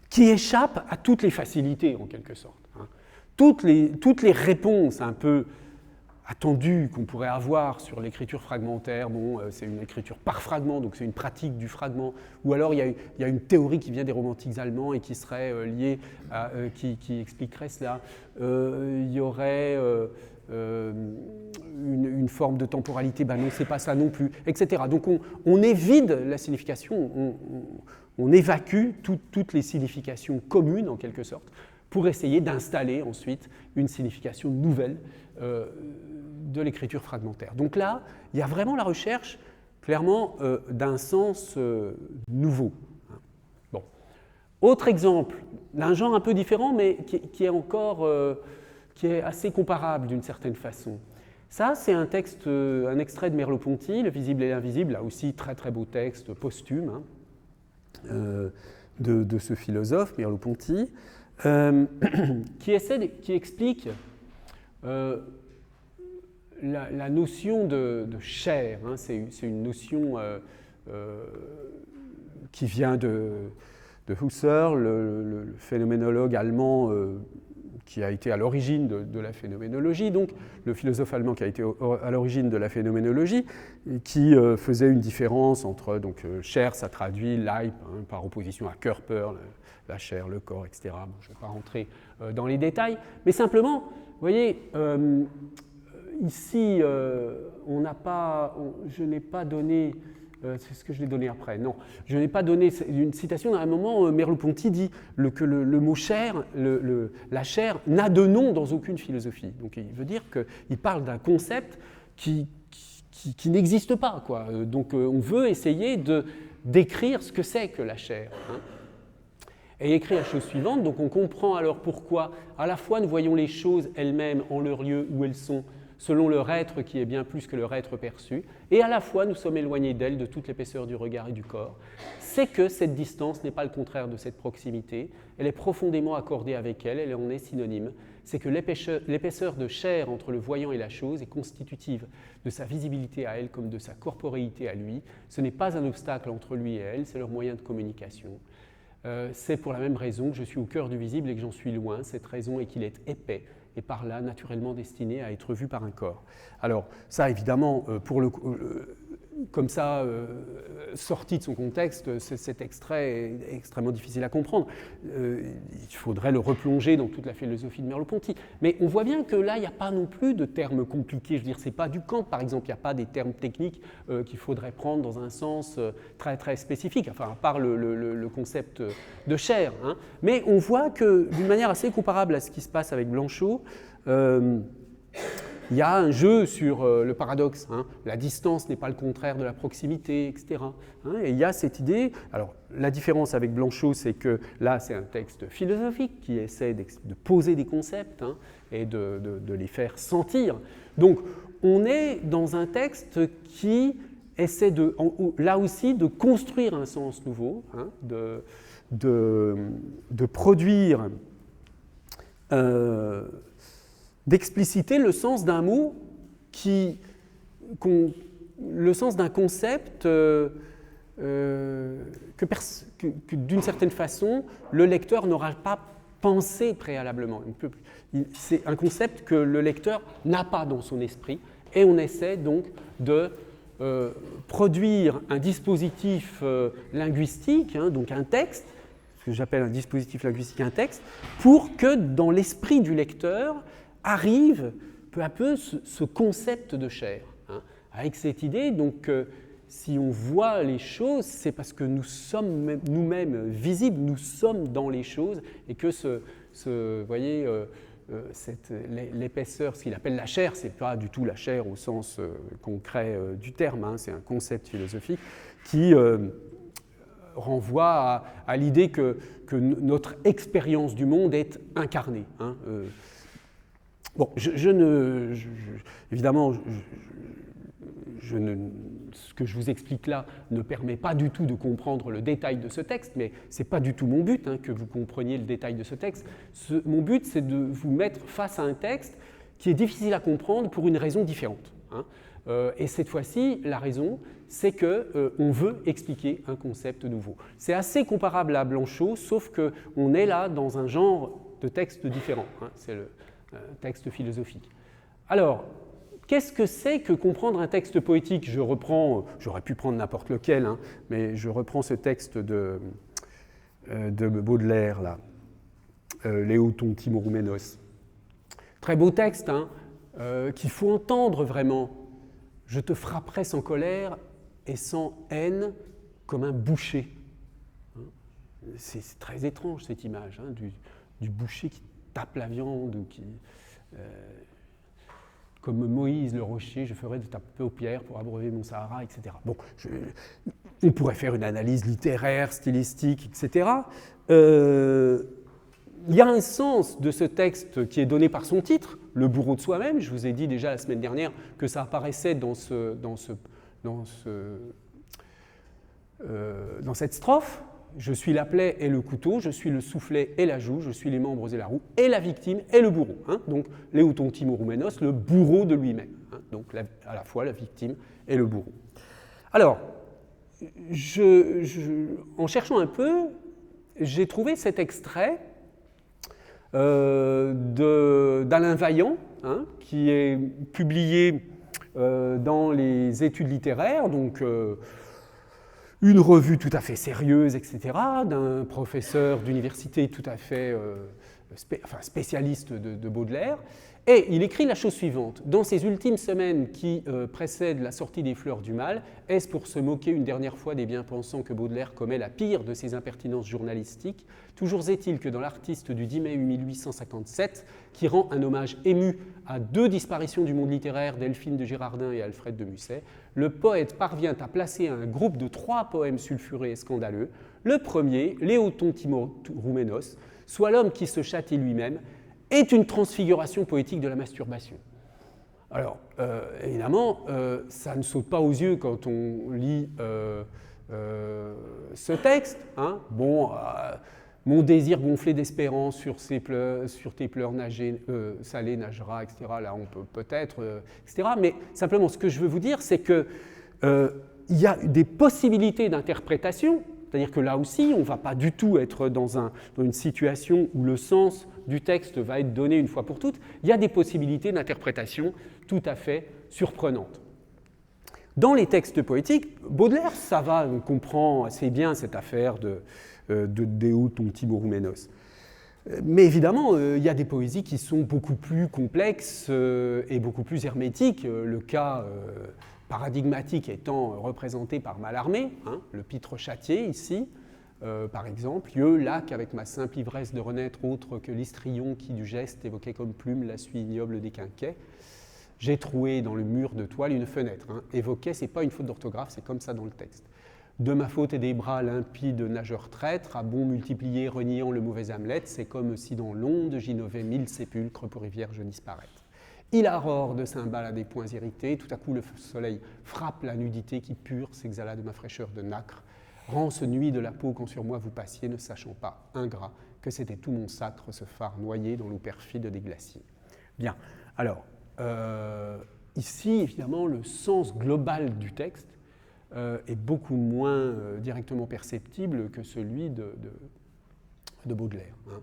qui échappe à toutes les facilités, en quelque sorte. Hein. Toutes les réponses un peu attendues qu'on pourrait avoir sur l'écriture fragmentaire, bon, c'est une écriture par fragment, donc c'est une pratique du fragment, ou alors il y a une théorie qui vient des romantiques allemands et qui serait liée à, qui expliquerait cela. Il y aurait une forme de temporalité, ben non, c'est pas ça non plus, etc. Donc on évide la signification, on évacue toutes les significations communes, en quelque sorte, pour essayer d'installer ensuite une signification nouvelle de l'écriture fragmentaire. Donc là, il y a vraiment la recherche, clairement, d'un sens nouveau. Bon. Autre exemple, d'un genre un peu différent, mais qui est encore qui est assez comparable d'une certaine façon. Ça, c'est un texte, un extrait de Merleau-Ponty, Le visible et l'invisible, là aussi très très beau texte posthume hein, de ce philosophe, Merleau-Ponty, qui explique la notion de chair. Hein, c'est une notion qui vient de Husserl, le phénoménologue allemand qui a été à l'origine de la phénoménologie, donc le philosophe allemand qui a été à l'origine de la phénoménologie, et qui faisait une différence entre, donc chair, ça traduit Leib, hein, par opposition à Körper, la chair, le corps, etc. Bon, je ne vais pas rentrer dans les détails, mais simplement, vous voyez, ici, je n'ai pas donné, c'est ce que je l'ai donné après, non, je n'ai pas donné une citation. À un moment, Merleau-Ponty dit que le mot chair, la chair, n'a de nom dans aucune philosophie. Donc il veut dire qu'il parle d'un concept qui n'existe pas, quoi. Donc on veut essayer de décrire ce que c'est que la chair. Hein. Et écrit la chose suivante, donc on comprend alors pourquoi à la fois nous voyons les choses elles-mêmes en leur lieu où elles sont, selon leur être qui est bien plus que leur être perçu, et à la fois nous sommes éloignés d'elles de toute l'épaisseur du regard et du corps, c'est que cette distance n'est pas le contraire de cette proximité, elle est profondément accordée avec elle, elle en est synonyme, c'est que l'épaisseur de chair entre le voyant et la chose est constitutive de sa visibilité à elle comme de sa corporéité à lui, ce n'est pas un obstacle entre lui et elle, c'est leur moyen de communication. C'est pour la même raison que je suis au cœur du visible et que j'en suis loin, cette raison est qu'il est épais, et par là naturellement destiné à être vu par un corps. Alors ça évidemment, comme ça, sorti de son contexte, cet extrait est extrêmement difficile à comprendre. Il faudrait le replonger dans toute la philosophie de Merleau-Ponty. Mais on voit bien que là, il n'y a pas non plus de termes compliqués. Je veux dire, ce n'est pas du Kant, par exemple. Il n'y a pas des termes techniques qu'il faudrait prendre dans un sens très, très spécifique, enfin, à part le concept de chair. Hein. Mais on voit que, d'une manière assez comparable à ce qui se passe avec Blanchot, il y a un jeu sur le paradoxe, hein. La distance n'est pas le contraire de la proximité, etc. Hein, et il y a cette idée, alors la différence avec Blanchot, c'est que là c'est un texte philosophique qui essaie de poser des concepts hein, et de les faire sentir. Donc on est dans un texte qui essaie là aussi de construire un sens nouveau, hein, de produire d'expliciter le sens d'un mot le sens d'un concept que d'une certaine façon le lecteur n'aura pas pensé préalablement. C'est un concept que le lecteur n'a pas dans son esprit et on essaie donc de produire un dispositif linguistique, hein, donc un texte, ce que j'appelle un dispositif linguistique, un texte, pour que dans l'esprit du lecteur arrive peu à peu ce concept de chair. Hein, avec cette idée, donc, si on voit les choses, c'est parce que nous sommes nous-mêmes visibles, nous sommes dans les choses, et que voyez, l'épaisseur, ce qu'il appelle la chair, ce n'est pas du tout la chair au sens concret du terme, hein, c'est un concept philosophique qui renvoie à l'idée que notre expérience du monde est incarnée. Hein, bon, évidemment, ce que je vous explique là ne permet pas du tout de comprendre le détail de ce texte, mais ce n'est pas du tout mon but, hein, que vous compreniez le détail de ce texte. Mon but, c'est de vous mettre face à un texte qui est difficile à comprendre pour une raison différente. Hein. Et cette fois-ci, la raison, c'est qu'on veut expliquer un concept nouveau. C'est assez comparable à Blanchot, sauf qu'on est là dans un genre de texte différent. Hein. C'est le texte philosophique. Alors, qu'est-ce que c'est que comprendre un texte poétique? J'aurais pu prendre n'importe lequel, hein, mais je reprends ce texte de Baudelaire, là, Léo ton Timorouménos. Très beau texte, hein, qu'il faut entendre vraiment. Je te frapperai sans colère et sans haine comme un boucher. C'est très étrange cette image, hein, du boucher qui tape la viande, comme Moïse le rocher, je ferai de ta paupière pour abreuver mon Sahara, etc. Bon, on pourrait faire une analyse littéraire, stylistique, etc. Il y a un sens de ce texte qui est donné par son titre, Le bourreau de soi-même. Je vous ai dit déjà la semaine dernière que ça apparaissait dans cette strophe. Je suis la plaie et le couteau, je suis le soufflet et la joue, je suis les membres et la roue, et la victime et le bourreau. Hein. Donc, Léo ton Timorouménos, le bourreau de lui-même. Hein. Donc, à la fois la victime et le bourreau. Alors, en cherchant un peu, j'ai trouvé cet extrait d'Alain Vaillant, hein, qui est publié dans les études littéraires, donc une revue tout à fait sérieuse, etc., d'un professeur d'université tout à fait spécialiste de Baudelaire. Et il écrit la chose suivante. Dans ces ultimes semaines qui précèdent la sortie des Fleurs du Mal, est-ce pour se moquer une dernière fois des bien-pensants que Baudelaire commet la pire de ses impertinences journalistiques? Toujours est-il que dans l'artiste du 10 mai 1857, qui rend un hommage ému à deux disparitions du monde littéraire, Delphine de Girardin et Alfred de Musset, le poète parvient à placer un groupe de 3 poèmes sulfurés et scandaleux. Le premier, Léo ton Timorouménos, soit l'homme qui se châtie lui-même, est une transfiguration poétique de la masturbation. Alors, évidemment, ça ne saute pas aux yeux quand on lit ce texte. Hein. Bon, mon désir gonflé d'espérance sur tes pleurs salées nagera, etc. Là, on peut peut-être, etc. Mais simplement, ce que je veux vous dire, c'est qu'il y a des possibilités d'interprétation. C'est-à-dire que là aussi, on ne va pas du tout être dans une situation où le sens du texte va être donné une fois pour toutes. Il y a des possibilités d'interprétation tout à fait surprenantes. Dans les textes poétiques, Baudelaire, ça va, on comprend assez bien cette affaire de Léo ton Timorouménos. Mais évidemment, il y a des poésies qui sont beaucoup plus complexes et beaucoup plus hermétiques. Le cas paradigmatique étant représenté par Mallarmé, hein, le pitre châtié ici, par exemple, « Yeux, lac, avec ma simple ivresse de renaître, autre que l'histrion qui du geste évoquait comme plume la suie ignoble des quinquets. J'ai troué dans le mur de toile une fenêtre. Hein. Évoquait, c'est pas une faute d'orthographe, c'est comme ça dans le texte. De ma faute et des bras limpides nageurs traîtres, à bon multiplier, reniant le mauvais Hamlet, c'est comme si dans l'onde j'innovais 1000 sépulcres pour y vierge disparaître. Il arrore de cymbales à des points irrités, tout à coup le soleil frappe la nudité qui pure s'exhala de ma fraîcheur de nacre, rance nuit de la peau quand sur moi vous passiez, ne sachant pas, ingrat, que c'était tout mon sacre, ce phare noyé dans l'eau perfide des glaciers. » Bien, alors, ici, évidemment, le sens global du texte est beaucoup moins directement perceptible que celui de Baudelaire. Hein.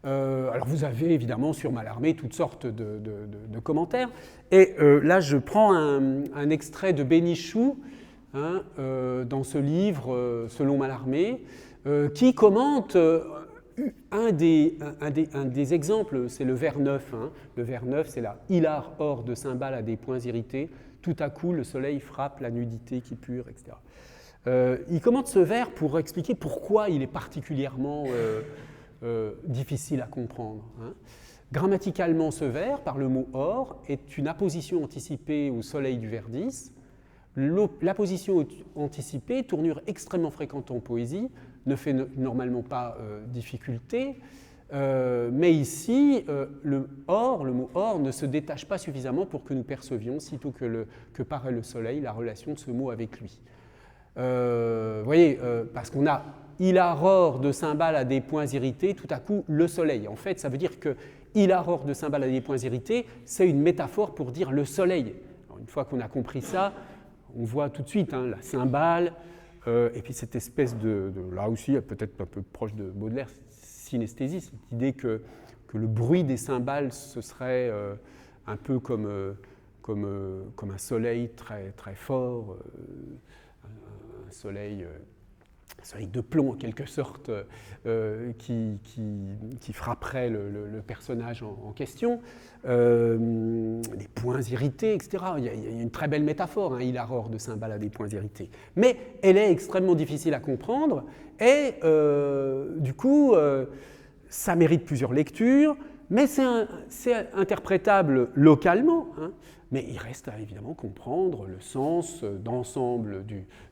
Alors vous avez évidemment sur Mallarmé toutes sortes de commentaires. Et là, je prends un extrait de Bénichou, hein, dans ce livre, selon Mallarmé, qui commente un des exemples, c'est le vers 9. Hein. Le vers 9, c'est là. « Hilar hors de cymbales à des points irrités, tout à coup le soleil frappe la nudité qui pure, etc. » Il commente ce vers pour expliquer pourquoi il est particulièrement difficile à comprendre. Hein. Grammaticalement, ce vers, par le mot or, est une apposition anticipée au soleil du vers 10. L'apposition anticipée, tournure extrêmement fréquente en poésie, ne fait normalement pas difficulté, mais ici, le mot or ne se détache pas suffisamment pour que nous percevions, sitôt que paraît le soleil, la relation de ce mot avec lui. Vous voyez, parce qu'on a il arrore de cymbales à des points irrités, tout à coup le soleil. En fait, ça veut dire que il arrore de cymbales à des points irrités, c'est une métaphore pour dire le soleil. Alors, une fois qu'on a compris ça, on voit tout de suite la cymbale, et puis cette espèce là aussi, peut-être un peu proche de Baudelaire, synesthésie, cette idée que le bruit des cymbales, ce serait un peu comme un soleil très, très fort, un soleil de plomb en quelque sorte, qui frapperait le personnage en question, des points irrités, etc. Il y a une très belle métaphore, il arrore de cymbales à des points irrités. Mais elle est extrêmement difficile à comprendre et du coup, ça mérite plusieurs lectures, mais c'est interprétable localement, mais il reste à évidemment comprendre le sens d'ensemble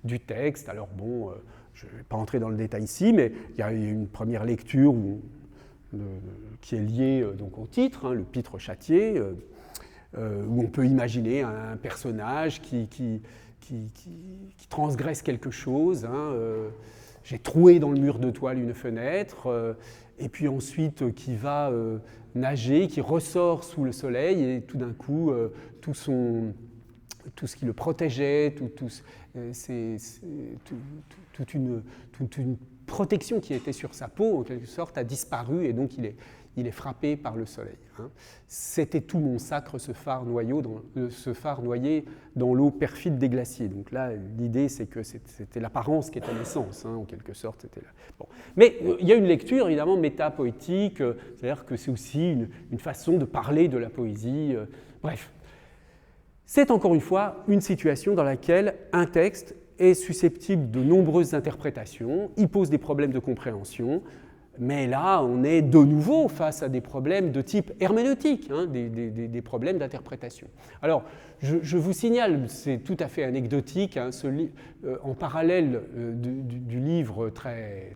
du texte. Alors bon, je ne vais pas entrer dans le détail ici, mais il y a une première lecture qui est liée donc au titre, le pitre châtié, où on peut imaginer un personnage qui transgresse quelque chose. J'ai troué dans le mur de toile une fenêtre, et puis ensuite qui va nager, qui ressort sous le soleil, et tout d'un coup, tout ce qui le protégeait, toute une protection qui était sur sa peau, en quelque sorte, a disparu, et donc il est frappé par le soleil. C'était tout mon sacre, ce phare noyé dans l'eau perfide des glaciers. Donc là, l'idée, c'est que c'était l'apparence qui était l'essence, en quelque sorte. C'était là. Bon. Mais il y a une lecture, évidemment, métapoétique, c'est-à-dire que c'est aussi une façon de parler de la poésie. Bref. C'est encore une fois une situation dans laquelle un texte est susceptible de nombreuses interprétations, il pose des problèmes de compréhension, mais là, on est de nouveau face à des problèmes de type herméneutique, des problèmes d'interprétation. Alors, je vous signale, c'est tout à fait anecdotique, en parallèle du livre très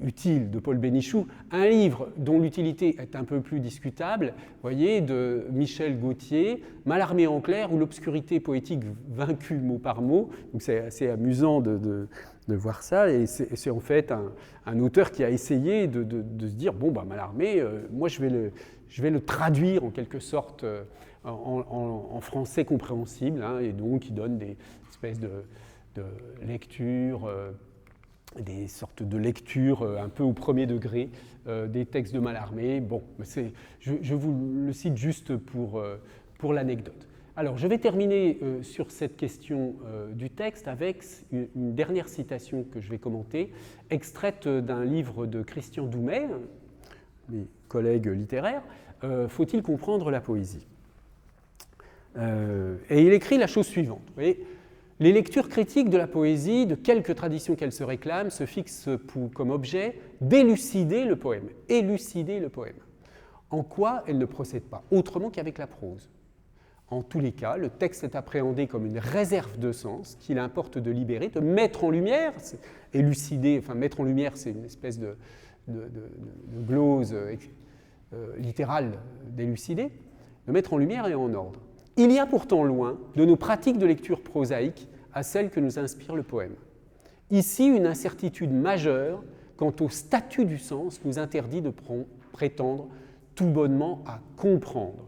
utile de Paul Bénichou, un livre dont l'utilité est un peu plus discutable, voyez, de Michel Gauthier, Mallarmé en clair, ou l'obscurité poétique vaincue mot par mot. Donc c'est assez amusant de voir ça, et c'est en fait un auteur qui a essayé de se dire, bon, Mallarmé, moi je vais le traduire en quelque sorte en français compréhensible, et donc il donne des espèces de lectures, des sortes de lectures un peu au premier degré des textes de Mallarmé. Bon, je vous le cite juste pour l'anecdote. Alors, je vais terminer sur cette question du texte avec une dernière citation que je vais commenter, extraite d'un livre de Christian Doumet, mes collègues littéraires, « Faut-il comprendre la poésie ?» Et il écrit la chose suivante. Vous voyez, les lectures critiques de la poésie, de quelque tradition qu'elle se réclame, se fixent comme objet d'élucider le poème. Élucider le poème. En quoi elle ne procède pas autrement qu'avec la prose. En tous les cas, le texte est appréhendé comme une réserve de sens qu'il importe de libérer, de mettre en lumière. Élucider, enfin mettre en lumière, c'est une espèce de glose littérale d'élucider, de mettre en lumière et en ordre. Il y a pourtant loin de nos pratiques de lecture prosaïque à celles que nous inspire le poème. Ici, une incertitude majeure quant au statut du sens nous interdit de prétendre tout bonnement à comprendre.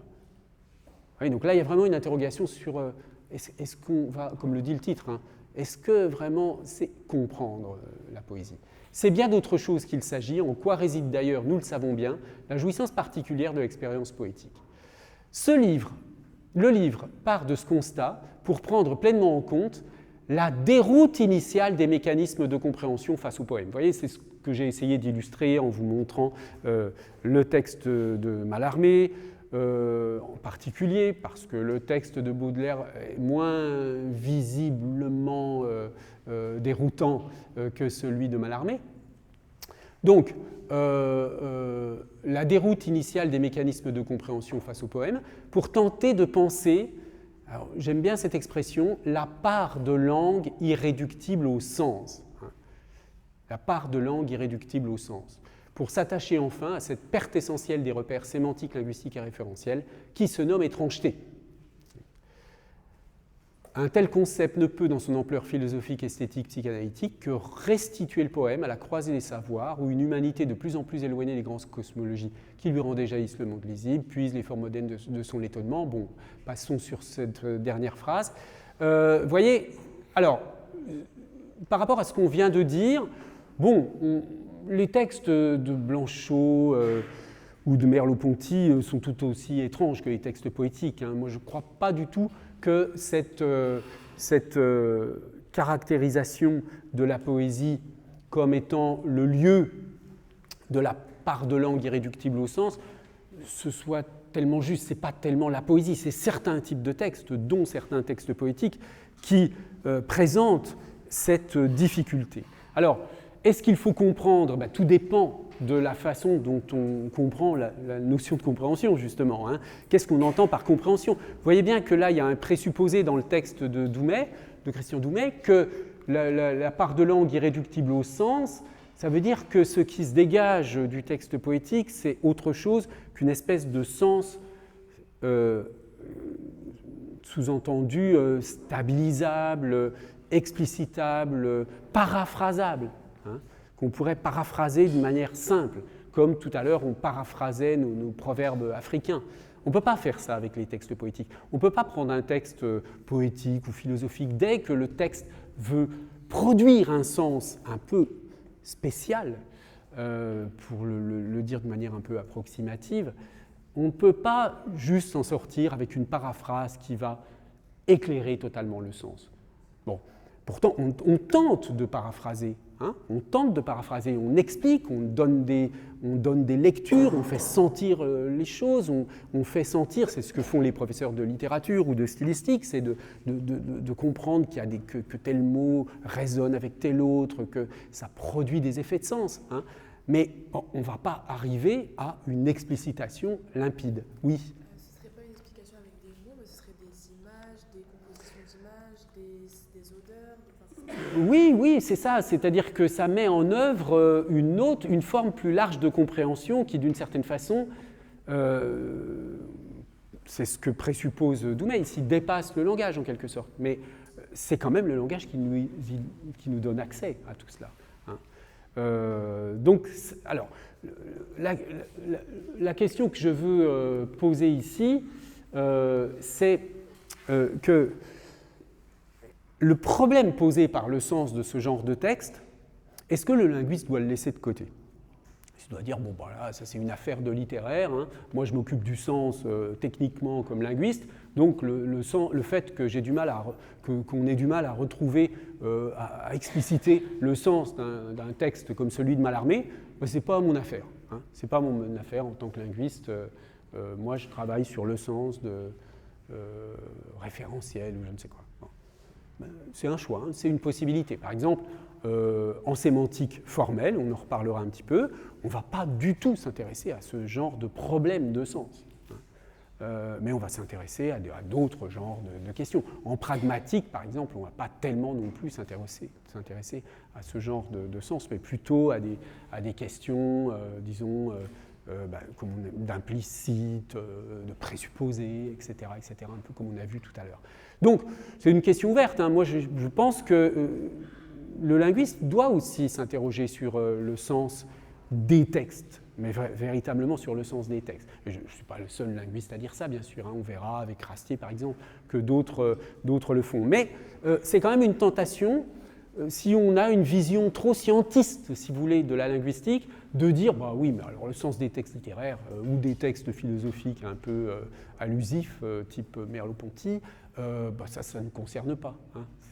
Oui, donc là, il y a vraiment une interrogation sur est-ce qu'on va, comme le dit le titre, est-ce que vraiment c'est comprendre la poésie ? C'est bien d'autre chose qu'il s'agit, en quoi réside d'ailleurs, nous le savons bien, la jouissance particulière de l'expérience poétique. Le livre part de ce constat pour prendre pleinement en compte la déroute initiale des mécanismes de compréhension face au poème. Vous voyez, c'est ce que j'ai essayé d'illustrer en vous montrant le texte de Mallarmé, en particulier parce que le texte de Baudelaire est moins visiblement déroutant que celui de Mallarmé. Donc, la déroute initiale des mécanismes de compréhension face au poème, pour tenter de penser, j'aime bien cette expression, la part de langue irréductible au sens. La part de langue irréductible au sens, pour s'attacher enfin à cette perte essentielle des repères sémantiques, linguistiques et référentiels qui se nomme étrangeté. Un tel concept ne peut, dans son ampleur philosophique, esthétique, psychanalytique, que restituer le poème à la croisée des savoirs, où une humanité de plus en plus éloignée des grandes cosmologies qui lui rendaient jaillisse le monde lisible, puise les formes modernes de son étonnement. Bon, passons sur cette dernière phrase. Voyez, alors, par rapport à ce qu'on vient de dire, bon, les textes de Blanchot ou de Merleau-Ponty sont tout aussi étranges que les textes poétiques. Moi, je ne crois pas du tout que cette caractérisation de la poésie comme étant le lieu de la part de langue irréductible au sens, ce soit tellement juste. Ce n'est pas tellement la poésie, c'est certains types de textes, dont certains textes poétiques, qui présentent cette difficulté. Alors, est-ce qu'il faut comprendre ? Tout dépend de la façon dont on comprend la notion de compréhension, justement. Qu'est-ce qu'on entend par compréhension ? Vous voyez bien que là, il y a un présupposé dans le texte de Doumet, de Christian Doumet, que la part de langue irréductible au sens, ça veut dire que ce qui se dégage du texte poétique, c'est autre chose qu'une espèce de sens sous-entendu stabilisable, explicitable, paraphrasable, qu'on pourrait paraphraser d'une manière simple, comme tout à l'heure on paraphrasait nos proverbes africains. On ne peut pas faire ça avec les textes poétiques. On ne peut pas prendre un texte poétique ou philosophique. Dès que le texte veut produire un sens un peu spécial, pour le dire de manière un peu approximative, on ne peut pas juste s'en sortir avec une paraphrase qui va éclairer totalement le sens. Bon, pourtant, on tente de paraphraser. On tente de paraphraser, on explique, on donne des lectures, on fait sentir les choses, on fait sentir, c'est ce que font les professeurs de littérature ou de stylistique, c'est de comprendre qu'il y a que tel mot résonne avec tel autre, que ça produit des effets de sens. Mais on ne va pas arriver à une explicitation limpide. Oui. Ce ne serait pas une explication avec des mots, mais ce serait des images, des compositions d'images, des odeurs. Oui, c'est ça. C'est-à-dire que ça met en œuvre une forme plus large de compréhension qui, d'une certaine façon, c'est ce que présuppose Doumet ici, dépasse le langage en quelque sorte. Mais c'est quand même le langage qui nous donne accès à tout cela. Donc, alors, la question que je veux poser ici, c'est que le problème posé par le sens de ce genre de texte, est-ce que le linguiste doit le laisser de côté ? Il doit dire, bon, voilà, ça c'est une affaire de littéraire, moi je m'occupe du sens techniquement comme linguiste, donc le fait que j'ai du mal qu'on ait du mal à retrouver, à expliciter le sens d'un texte comme celui de Mallarmé, ce n'est pas mon affaire. Ce n'est pas mon affaire en tant que linguiste. Moi je travaille sur le sens de référentiel ou je ne sais quoi. C'est un choix, c'est une possibilité. Par exemple, en sémantique formelle, on en reparlera un petit peu, on ne va pas du tout s'intéresser à ce genre de problème de sens. Mais on va s'intéresser à d'autres genres de questions. En pragmatique, par exemple, on ne va pas tellement non plus s'intéresser à ce genre de sens, mais plutôt à des questions, disons, d'implicite, de présupposés, etc., un peu comme on a vu tout à l'heure. Donc, c'est une question ouverte. Moi, je pense que le linguiste doit aussi s'interroger sur le sens des textes, mais véritablement sur le sens des textes. Et je ne suis pas le seul linguiste à dire ça, bien sûr. On verra avec Rastier, par exemple, que d'autres le font. Mais c'est quand même une tentation, si on a une vision trop scientiste, si vous voulez, de la linguistique, de dire, bah oui, mais alors le sens des textes littéraires ou des textes philosophiques un peu allusifs, type Merleau-Ponty, ça ne nous concerne pas.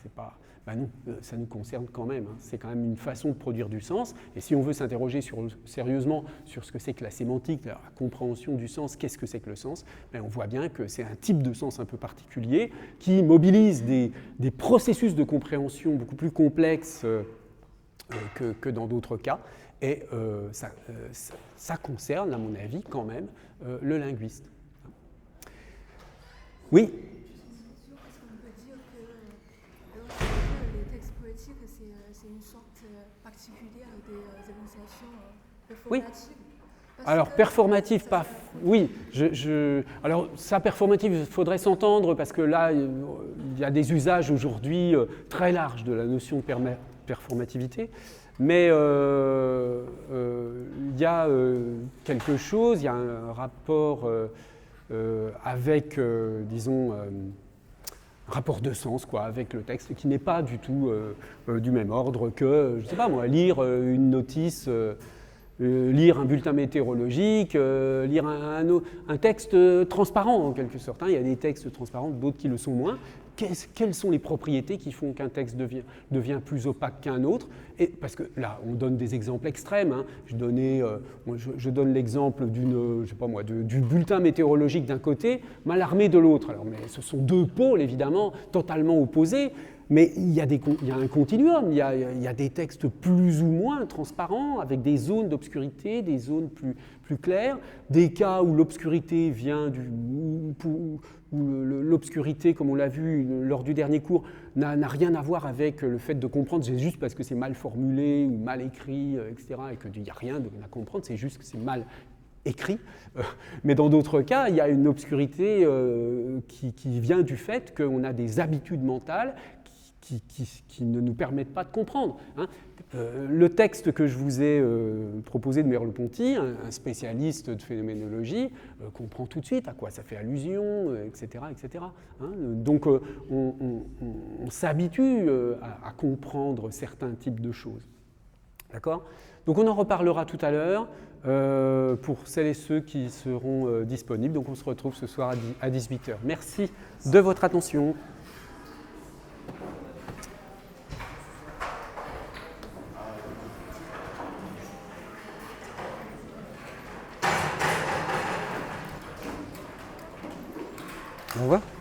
C'est pas. Non, ça nous concerne quand même. C'est quand même une façon de produire du sens. Et si on veut s'interroger sérieusement sur ce que c'est que la sémantique, la compréhension du sens, qu'est-ce que c'est que le sens, on voit bien que c'est un type de sens un peu particulier qui mobilise des processus de compréhension beaucoup plus complexes que dans d'autres cas. Et ça concerne, à mon avis, quand même, le linguiste. Oui. Est-ce qu'on peut dire que les textes poétiques, c'est une sorte particulière des énonciations performatives? Alors, performatif, pas... Oui, alors ça, performatif, il faudrait s'entendre, parce que là, il y a des usages aujourd'hui très larges de la notion de performativité, mais il y a quelque chose, il y a un rapport avec, disons, un rapport de sens, quoi, avec le texte, qui n'est pas du tout du même ordre que, je ne sais pas moi, lire une notice... lire un bulletin météorologique, lire un texte transparent en quelque sorte. Il y a des textes transparents, d'autres qui le sont moins. Quelles sont les propriétés qui font qu'un texte devient plus opaque qu'un autre? Et parce que là, on donne des exemples extrêmes. Je donne l'exemple du bulletin météorologique d'un côté, Mallarmé de l'autre. Alors, mais ce sont deux pôles évidemment totalement opposés. Mais il y a un continuum, il y a des textes plus ou moins transparents, avec des zones d'obscurité, des zones plus claires, des cas où l'obscurité vient où l'obscurité, comme on l'a vu lors du dernier cours, n'a rien à voir avec le fait de comprendre, c'est juste parce que c'est mal formulé ou mal écrit, etc., et qu'il n'y a rien à comprendre, c'est juste que c'est mal écrit. Mais dans d'autres cas, il y a une obscurité qui vient du fait qu'on a des habitudes mentales qui ne nous permettent pas de comprendre. Le texte que je vous ai proposé de Merleau-Ponty, un spécialiste de phénoménologie, comprend tout de suite à quoi ça fait allusion, etc. etc. Donc on s'habitue à comprendre certains types de choses. D'accord ? Donc on en reparlera tout à l'heure pour celles et ceux qui seront disponibles. Donc on se retrouve ce soir à 18h. Merci de votre attention. Au revoir.